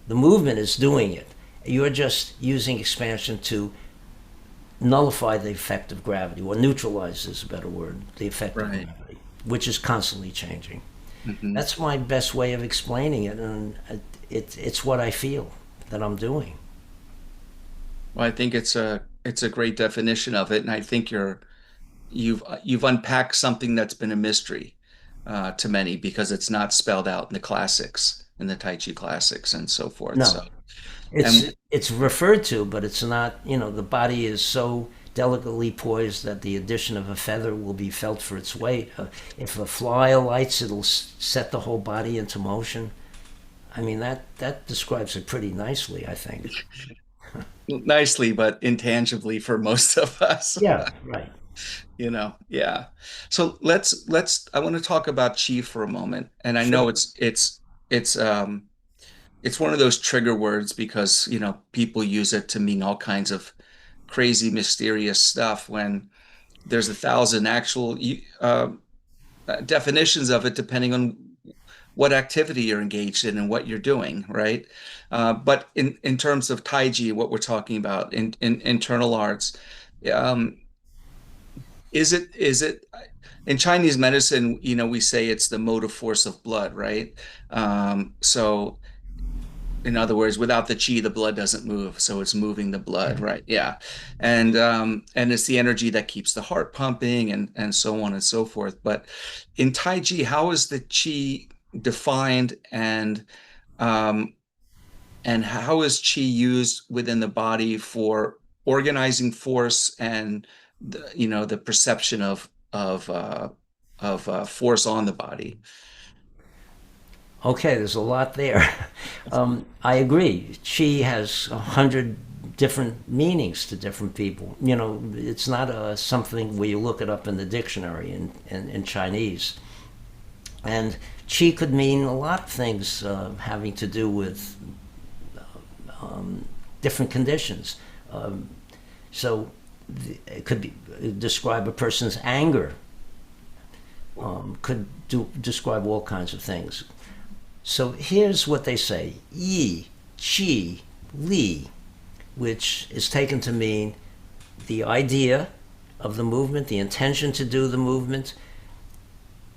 The movement is doing it. You're just using expansion to nullify the effect of gravity, or neutralize is a better word, the effect of Right. gravity, which is constantly changing. Hmm. That's my best way of explaining it, and it's what I feel that I'm doing. Well, I think it's a great definition of it, and I think you've unpacked something that's been a mystery to many because it's not spelled out in the classics, in the Tai Chi classics, and so forth. So, No, it's and it's referred to, but it's not. The body is so delicately poised that the addition of a feather will be felt for its weight. If a fly alights, it'll set the whole body into motion. I mean, that describes it pretty nicely, I think. Nicely, but intangibly for most of us. Yeah, right. Yeah. So let's I want to talk about chi for a moment. And I know Sure. it's it's one of those trigger words because, people use it to mean all kinds of crazy, mysterious stuff when there's a thousand actual definitions of it depending on what activity you're engaged in and what you're doing, right? But in terms of Tai Chi, what we're talking about in internal arts, um, is it in Chinese medicine, we say it's the motive force of blood, right? So in other words, without the chi, the blood doesn't move, so it's moving the blood, Yeah. right? Yeah, and it's the energy that keeps the heart pumping, and so on and so forth. But in Tai Chi, how is the chi defined, um, and how is chi used within the body for organizing force and the perception of force on the body? Okay, there's a lot there. I agree. Chi has 100 different meanings to different people. It's not something where you look it up in the dictionary in Chinese. And chi could mean a lot of things having to do with different conditions. So it could describe a person's anger, could describe all kinds of things. So here's what they say: Yi, Qi, Li, which is taken to mean the idea of the movement, the intention to do the movement,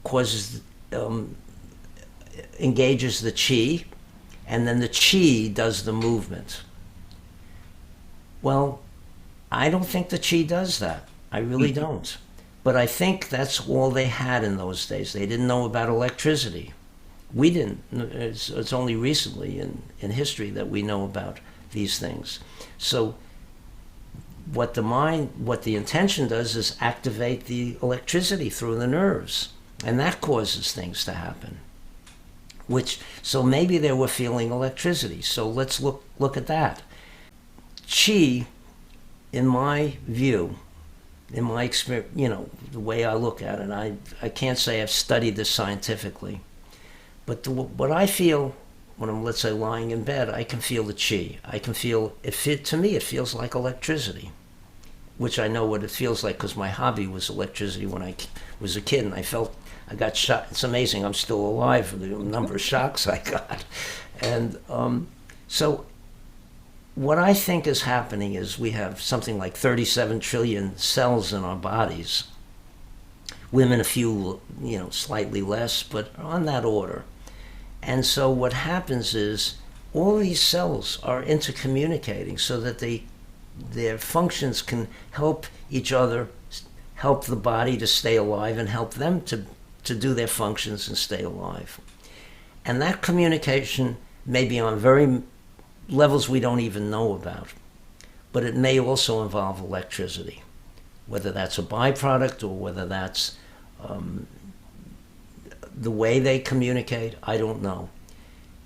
causes, engages the Qi, and then the Qi does the movement. Well, I don't think the Qi does that. I really don't. But I think that's all they had in those days. They didn't know about electricity. We didn't. It's only recently in history that we know about these things. So what the intention does is activate the electricity through the nerves, and that causes things to happen. So maybe they were feeling electricity. So let's look at that. Qi, in my view, in my experience, the way I look at it, I can't say I've studied this scientifically, but what I feel when I'm, let's say, lying in bed, I can feel the chi. I can feel it. To me, it feels like electricity, which I know what it feels like because my hobby was electricity when I was a kid, and I got shot. It's amazing I'm still alive for the number of shocks I got. And so what I think is happening is we have something like 37 trillion cells in our bodies. Women, a few, slightly less, but on that order. And so what happens is all these cells are intercommunicating so that their functions can help each other, help the body to stay alive, and help them to do their functions and stay alive. And that communication may be on very levels we don't even know about, but it may also involve electricity, whether that's a byproduct or whether that's the way they communicate, I don't know.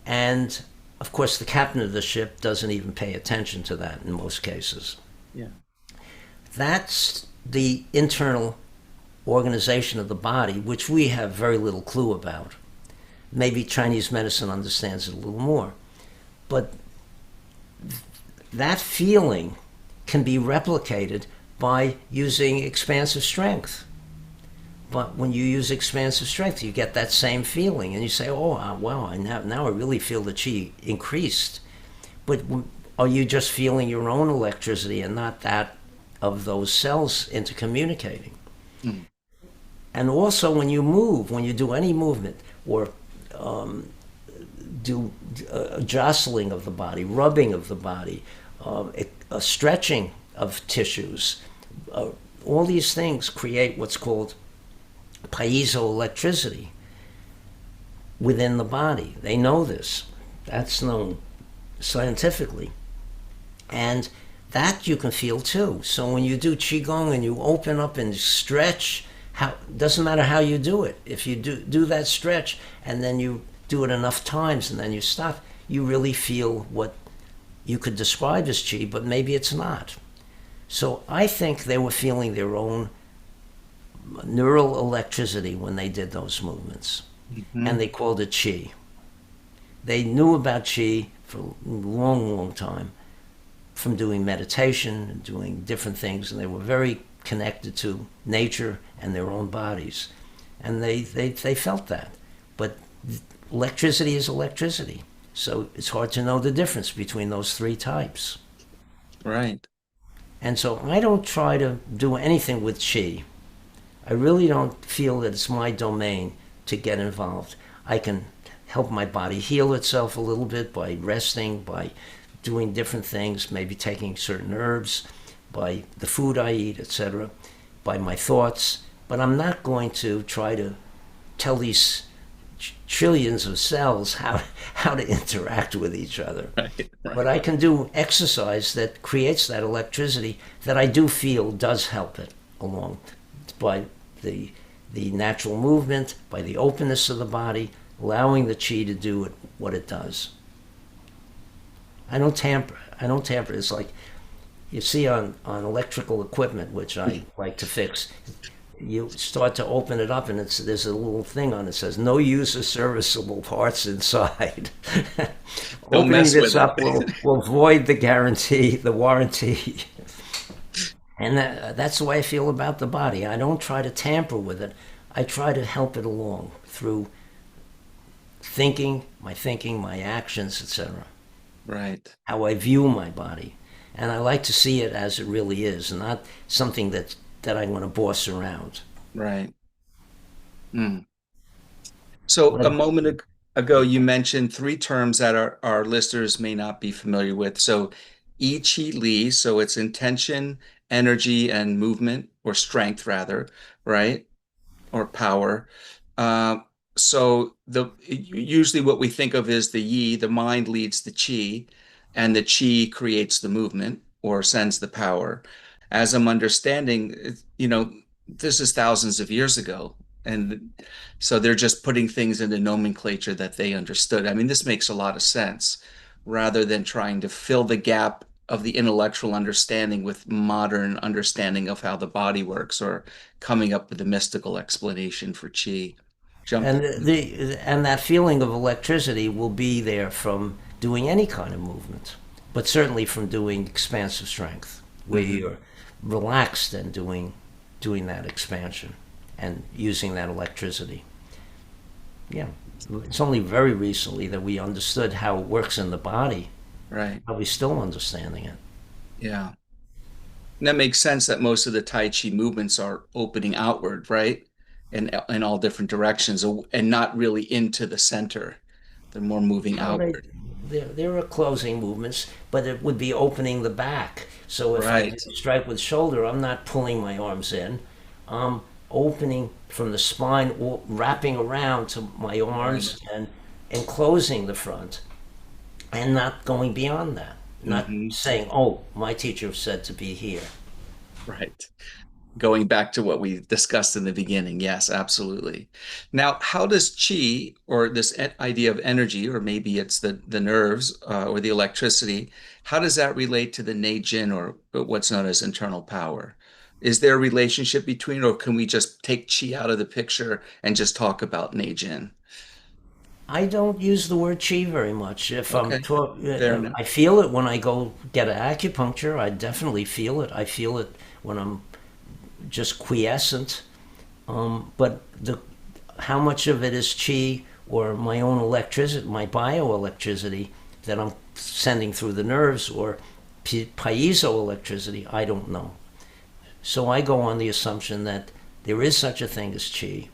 And of course, the captain of the ship doesn't even pay attention to that in most cases. Yeah. That's the internal organization of the body, which we have very little clue about. Maybe Chinese medicine understands it a little more. But that feeling can be replicated by using expansive strength. But when you use expansive strength, you get that same feeling, and you say, "Oh, wow! Now I really feel the chi increased." But are you just feeling your own electricity and not that of those cells intercommunicating? Mm. And also, when you move, when you do any movement, or do a jostling of the body, rubbing of the body, a stretching of tissues, all these things create what's called piezoelectricity within the body. They know this. That's known scientifically. And that you can feel too. So when you do qigong and you open up and stretch, doesn't matter how you do it. If you do that stretch and then you do it enough times and then you stop, you really feel what you could describe as chi, but maybe it's not. So I think they were feeling their own neural electricity when they did those movements, and Hmm. they called it chi. They knew about chi for a long, long time from doing meditation and doing different things, and they were very connected to nature and their own bodies. And they felt that. But electricity is electricity. So it's hard to know the difference between those three types. Right. And so I don't try to do anything with chi. I really don't feel that it's my domain to get involved. I can help my body heal itself a little bit by resting, by doing different things, maybe taking certain herbs, by the food I eat, etc., by my thoughts. But I'm not going to try to tell these trillions of cells how to interact with each other. Right. But Right. I can do exercise that creates that electricity that I do feel does help it along by the the natural movement, by the openness of the body, allowing the chi to do what it does. I don't tamper. I don't tamper. It's like you see on electrical equipment, which I like to fix. You start to open it up, and there's a little thing on it that says "No use of serviceable parts inside." Don't Opening mess this with it. up will void the guarantee, the warranty. And that's the way I feel about the body. I don't try to tamper with it. I try to help it along through thinking, my actions, etc. Right. How I view my body. And I like to see it as it really is, and not something that I want to boss around. Right. Mm. So a But ago, you mentioned three terms that our listeners may not be familiar with. So I Chi Li, so it's intention, energy, and movement, or strength rather, right? Or power. Uh, so usually what we think of is the yi, the mind leads the chi, and the chi creates the movement or sends the power. As I'm understanding, this is thousands of years ago, and so they're just putting things into nomenclature that they understood. I mean, this makes a lot of sense rather than trying to fill the gap of the intellectual understanding with modern understanding of how the body works or coming up with a mystical explanation for chi. Jump. and and that feeling of electricity will be there from doing any kind of movement, but certainly from doing expansive strength, where Mhm. you're relaxed and doing that expansion and using that electricity. Yeah, it's only very recently that we understood how it works in the body. Right. Are we still understanding it? Yeah. And that makes sense that most of the Tai Chi movements are opening outward, right? In all different directions and not really into the center. They're more moving Well, outward. there are closing movements, but it would be opening the back. So if I do Right. strike with shoulder, I'm not pulling my arms in. I'm opening from the spine, wrapping around to my Right. arms and closing the front and not going beyond that. Not Hmm. saying, oh, my teacher said to be here. Right. Going back to what we discussed in the beginning. Yes, absolutely. Now, how does chi or this idea of energy, or maybe it's the nerves or the electricity, how does that relate to the Neijin or what's known as internal power? Is there a relationship between, or can we just take chi out of the picture and just talk about Neijin? I don't use the word chi very much. If Okay, fair enough. I feel it when I go get an acupuncture. I definitely feel it. I feel it when I'm just quiescent. But how much of it is chi or my own electricity, my bioelectricity that I'm sending through the nerves, or piezoelectricity, I don't know. So I go on the assumption that there is such a thing as chi.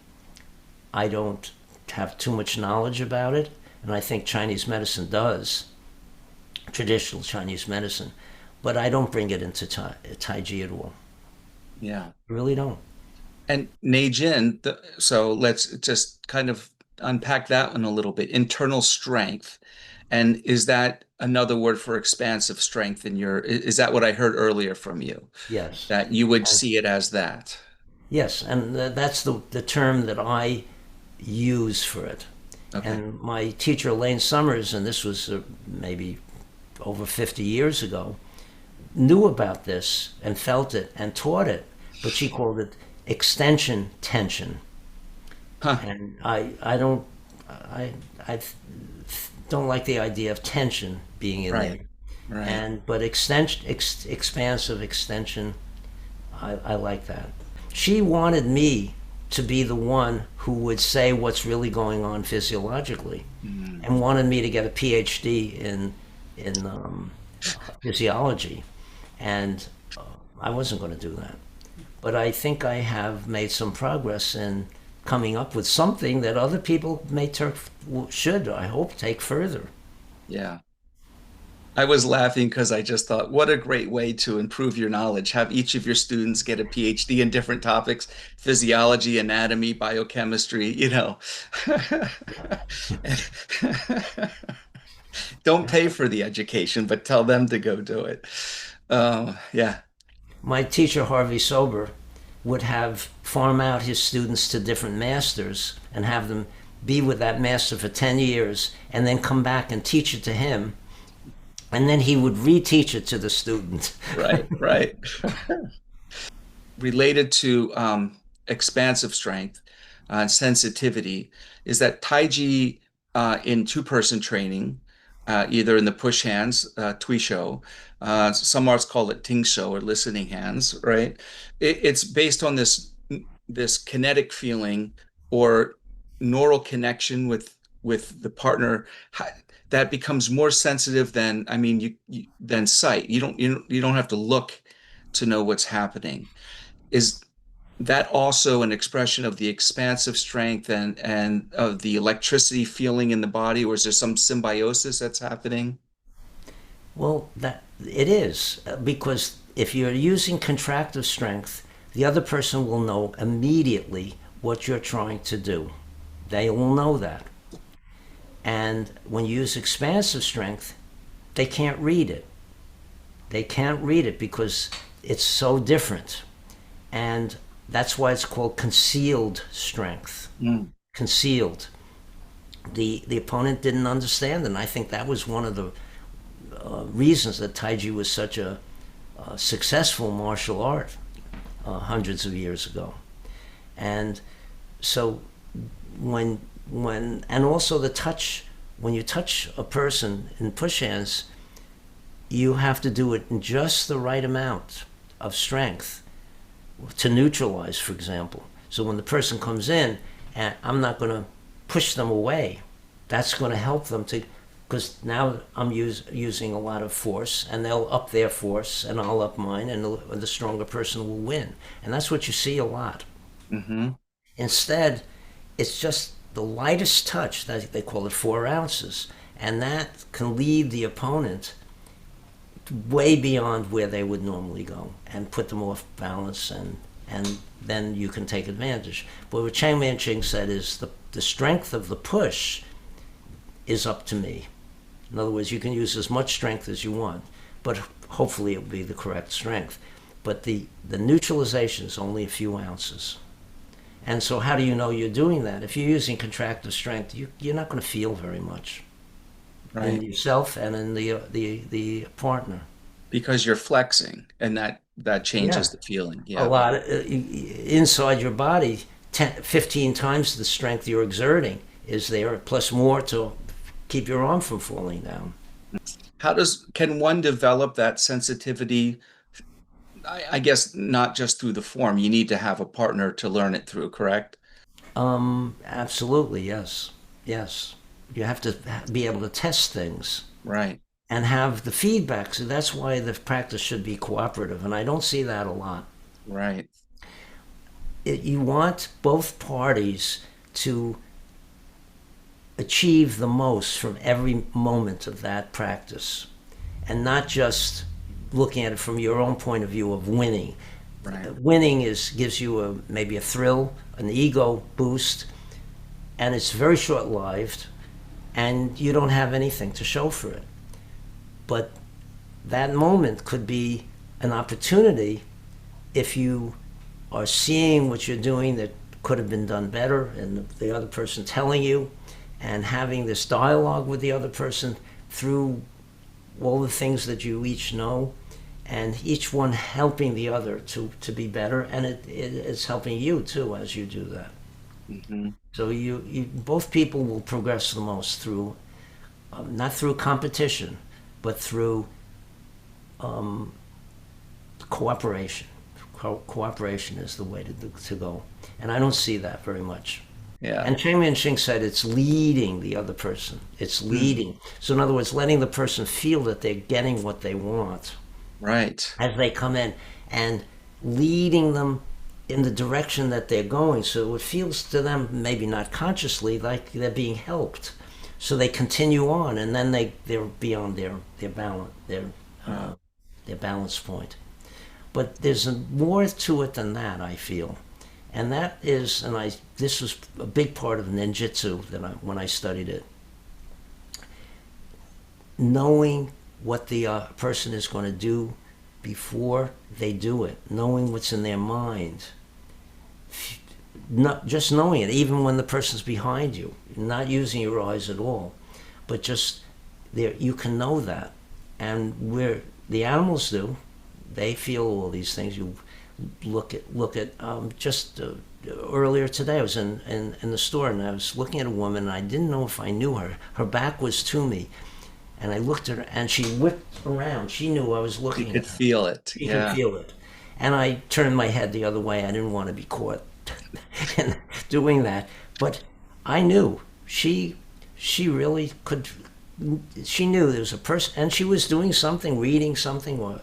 I don't have too much knowledge about it, and I think Chinese medicine does, traditional Chinese medicine, but I don't bring it into tai Chi at all. Yeah. I really don't. And Neijin, so let's just kind of unpack that one a little bit. Internal strength. And is that another word for expansive strength in is that what I heard earlier from you? Yes. That you would And see it as that? yes, and that's the term that I use for it. Okay. And my teacher, Elaine Summers, and this was maybe over 50 years ago, knew about this and felt it and taught it, but she called it extension tension. Huh. And I don't like the idea of tension being in there. Right. Right. But expansive extension, I like that. She wanted me to be the one who would say what's really going on physiologically, Mm. and wanted me to get a PhD in physiology, and I wasn't going to do that. But I think I have made some progress in coming up with something that other people should, I hope, take further. Yeah. I was laughing because I just thought, what a great way to improve your knowledge. Have each of your students get a PhD in different topics, physiology, anatomy, biochemistry, you know. Don't pay for the education, but tell them to go do it. Yeah. My teacher, Harvey Sober, would have farm out his students to different masters and have them be with that master for 10 years and then come back and teach it to him. And then he would reteach it to the student. Right, right. Related to expansive strength and sensitivity is that Tai Chi in two-person training, either in the push hands, Tui Shou, some arts call it Ting Shou or listening hands, right? It's based on this kinetic feeling or neural connection with the partner that becomes more sensitive than I mean than sight. You don't have to look to know what's happening. Is that also an expression of the expansive strength and of the electricity feeling in the body, or is there some symbiosis that's happening? Well, that it is because if you're using contractive strength, the other person will know immediately what you're trying to do. They will know that. And when you use expansive strength, they can't read it. They can't read it because it's so different. And that's why it's called concealed strength. Mm. Concealed. The opponent didn't understand, and I think that was one of the reasons that Tai Chi was such a successful martial art hundreds of years ago. And so and also the touch, when you touch a person in push hands, you have to do it in just the right amount of strength to neutralize, for example. So when the person comes in, and I'm not going to push them away, that's going to help them to, because now I'm using a lot of force, and they'll up their force, and I'll up mine, and the stronger person will win. And that's what you see a lot. Hmm. Instead, it's just the lightest touch, that they call it 4 ounces, and that can lead the opponent way beyond where they would normally go and put them off balance, and then you can take advantage. But what Cheng Man-ch'ing said is the strength of the push is up to me. In other words, you can use as much strength as you want, but hopefully it will be the correct strength. But the neutralization is only a few ounces. And so how do you know you're doing that? If you're using contractive strength, you're not going to feel very much in Right. yourself and in the partner. Because you're flexing and that Yeah, changes the feeling. a Yeah. lot inside your body. 15 times the strength you're exerting is there, plus more to keep your arm from falling down. Can one develop that sensitivity? I guess not just through the form. You need to have a partner to learn it through, correct? Absolutely, yes, yes. You have to be able to test things Right. and have the feedback. So that's why the practice should be cooperative, and I don't see that a lot. Right. You want both parties to achieve the most from every moment of that practice, and not just looking at it from your own point of view of winning. Right. Winning gives you maybe a thrill, an ego boost, and it's very short lived, and you don't have anything to show for it. But that moment could be an opportunity if you are seeing what you're doing that could have been done better, and the other person telling you, and having this dialogue with the other person through all the things that you each know, and each one helping the other to be better, and it's helping you too as you do that. Hmm. So you both people will progress the most through not through competition, but through cooperation. Cooperation is the way to go, and I don't see that very much. Yeah. And Cheng Man-ch'ing said it's leading the other person. It's Mm. leading. So in other words, letting the person feel that they're getting what they want Right. as they come in, and leading them in the direction that they're going. So it feels to them, maybe not consciously, like they're being helped. So they continue on, and then they're beyond their balance Yeah. their balance point. But there's more to it than that, I feel, and that is, and I this was a big part of ninjutsu when I studied it, knowing what the person is going to do before they do it, knowing what's in their mind, not just knowing it, even when the person's behind you, not using your eyes at all, but just there, you can know that. And where the animals do, they feel all these things. You look at just earlier today. I was in the store, and I was looking at a woman, and I didn't know if I knew her. Her back was to me, and I looked at her, and she whipped around. She knew I was You looking could at her. feel it. She could Yeah. feel it. And I turned my head the other way. I didn't want to be caught in doing that. But I knew she really could. She knew there was a person, and she was doing something, reading something, or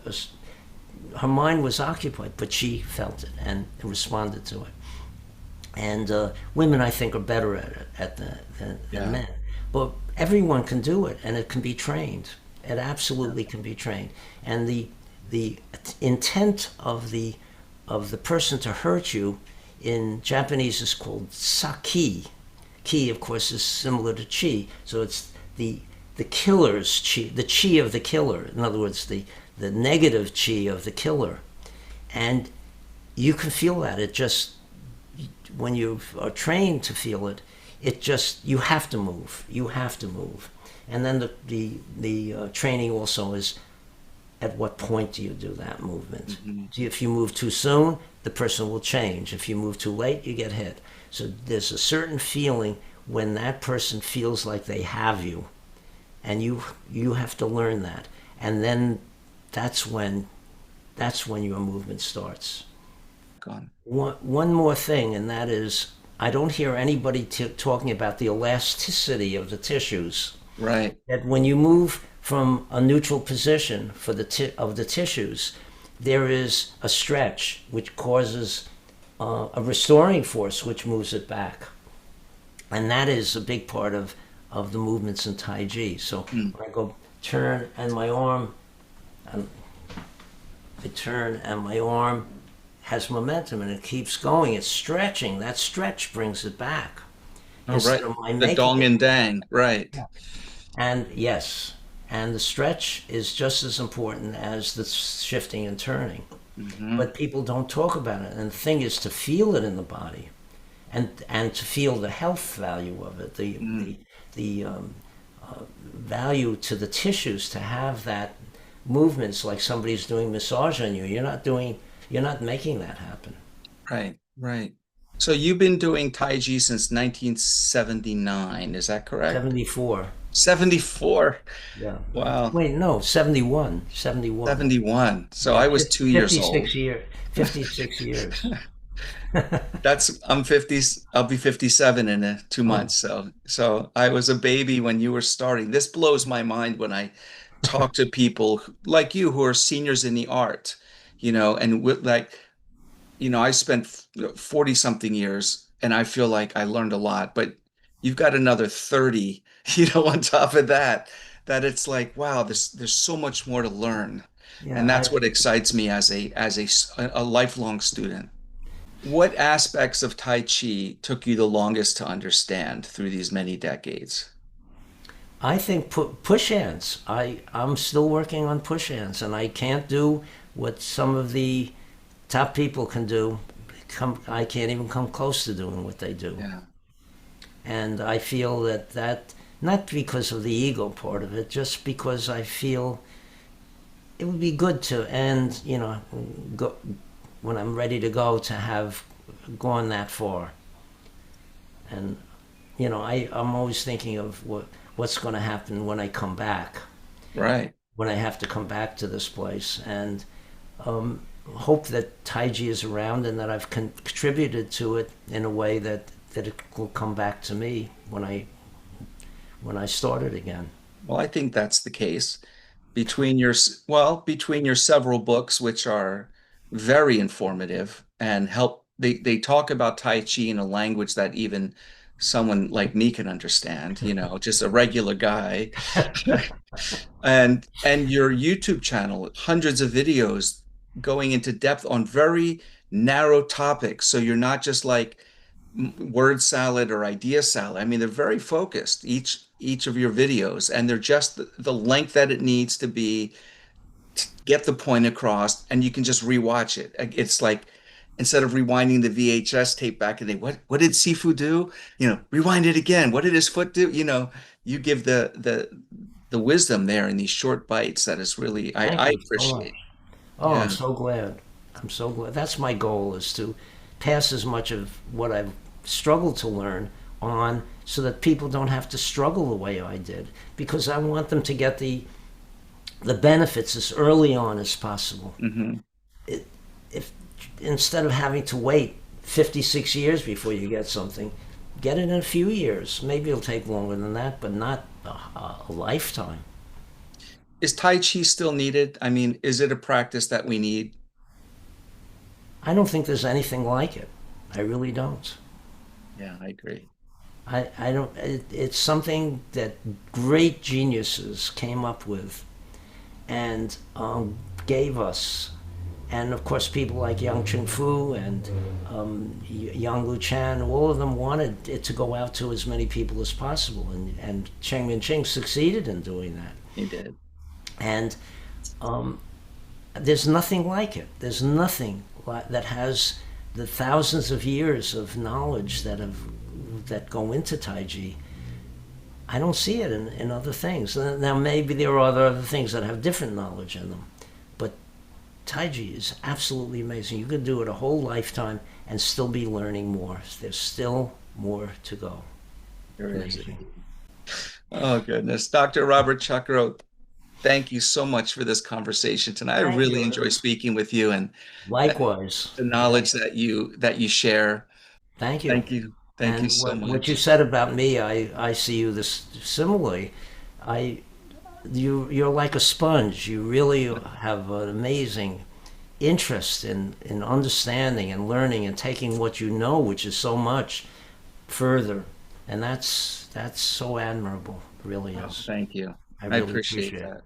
her mind was occupied, but she felt it and responded to it. And women, I think, are better at it than Yeah. men. But everyone can do it, and it can be trained. It absolutely can be trained. And the intent of the person to hurt you in Japanese is called saki. Ki, of course, is similar to chi, so it's the killer's chi, the chi of the killer. In other words, the negative chi of the killer, and you can feel that. It just when you are trained to feel it, it just you have to move. You have to move, and then the training also is at what point do you do that movement? Hmm. If you move too soon, the person will change. If you move too late, you get hit. So there's a certain feeling when that person feels like they have you, and you have to learn that, and then that's when your movement starts. Gone. One more thing, and that is I don't hear anybody talking about the elasticity of the tissues. Right. That when you move from a neutral position for of the tissues, there is a stretch which causes a restoring force which moves it back, and that is a big part of the movements in Tai Chi. So Mm. when I go turn and my arm, and I turn and my arm has momentum and it keeps going. It's stretching. That stretch brings it back Oh, instead right. of my The making dong it. and dang. Right. And yes, and the stretch is just as important as the shifting and turning. Hmm. But people don't talk about it. And the thing is to feel it in the body, and to feel the health value of it, Mm. the value to the tissues to have that movements like somebody's doing massage on you. You're not making that happen. Right. Right. So you've been doing Tai Chi since 1979, is that correct? 74. 74. Yeah. Wow. Wait, no, 71. 71. 71. So Yeah, I was 2 years 56 old. years. 56 years. I'm 50, I'll be 57 in 2 months. Oh, So I was a baby when you were starting. This blows my mind when I talk to people like you who are seniors in the art, and with like, I spent 40 something years and I feel like I learned a lot, but you've got another 30, on top of that, that it's like, wow, there's so much more to learn. yeah. And that's what excites me a lifelong student. What aspects of Tai Chi took you the longest to understand through these many decades? I think push hands. I'm still working on push hands, and I can't do what some of the top people can do. I can't even come close to doing what they do. Yeah. And I feel that not because of the ego part of it, just because I feel it would be good to end, go, when I'm ready to go, to have gone that far. And I'm always thinking of what's going to happen when I come back, Right. when I have to come back to this place, and hope that Taiji is around and that I've contributed to it in a way that it will come back to me when I start it again. Well, I think that's the case. Between your several books, which are very informative and help, they talk about Tai Chi in a language that even someone like me can understand, just a regular guy. And your YouTube channel, hundreds of videos going into depth on very narrow topics. So you're not just like word salad or idea salad. I mean, they're very focused, each of your videos, and they're just the length that it needs to be to get the point across, and you can just rewatch it. It's like instead of rewinding the VHS tape back in the day, what did Sifu do? Rewind it again. What did his foot do? You give the wisdom there in these short bites that is really Thank I you so much. appreciate. Oh, Yeah. I'm so glad. I'm so glad. That's my goal, is to pass as much of what I've struggled to learn on, so that people don't have to struggle the way I did, because I want them to get the benefits as early on as possible. Hmm. If instead of having to wait 56 years before you get something, get it in a few years. Maybe it'll take longer than that, but not a lifetime. Is Tai Chi still needed? I mean, is it a practice that we need? I don't think there's anything like it. I really don't. Yeah, I agree. I don't. It's something that great geniuses came up with and gave us, and of course people like Yang Ching Fu and Yang Lu Chan, all of them wanted it to go out to as many people as possible, and Cheng Man-ch'ing succeeded in doing that. He did. And there's nothing like it. There's nothing that has the thousands of years of knowledge that go into Tai Chi. I don't see it in other things. Now maybe there are other things that have different knowledge in them, but Tai Chi is absolutely amazing. You could do it a whole lifetime and still be learning more. There's still more to go. There is Amazing. indeed. Oh, goodness. Dr. Robert Chuckrow, thank you so much for this conversation tonight. I Thank really you. enjoy speaking with you and Likewise. the Yeah. knowledge that you share. Thank you. Thank you. Thank you And so what you much. said about me, I see you this similarly. I you're like a sponge. You really have an amazing interest in understanding and learning and taking what you know, which is so much, further. And that's so admirable. It really Oh, is. thank you. I I really appreciate appreciate it. that.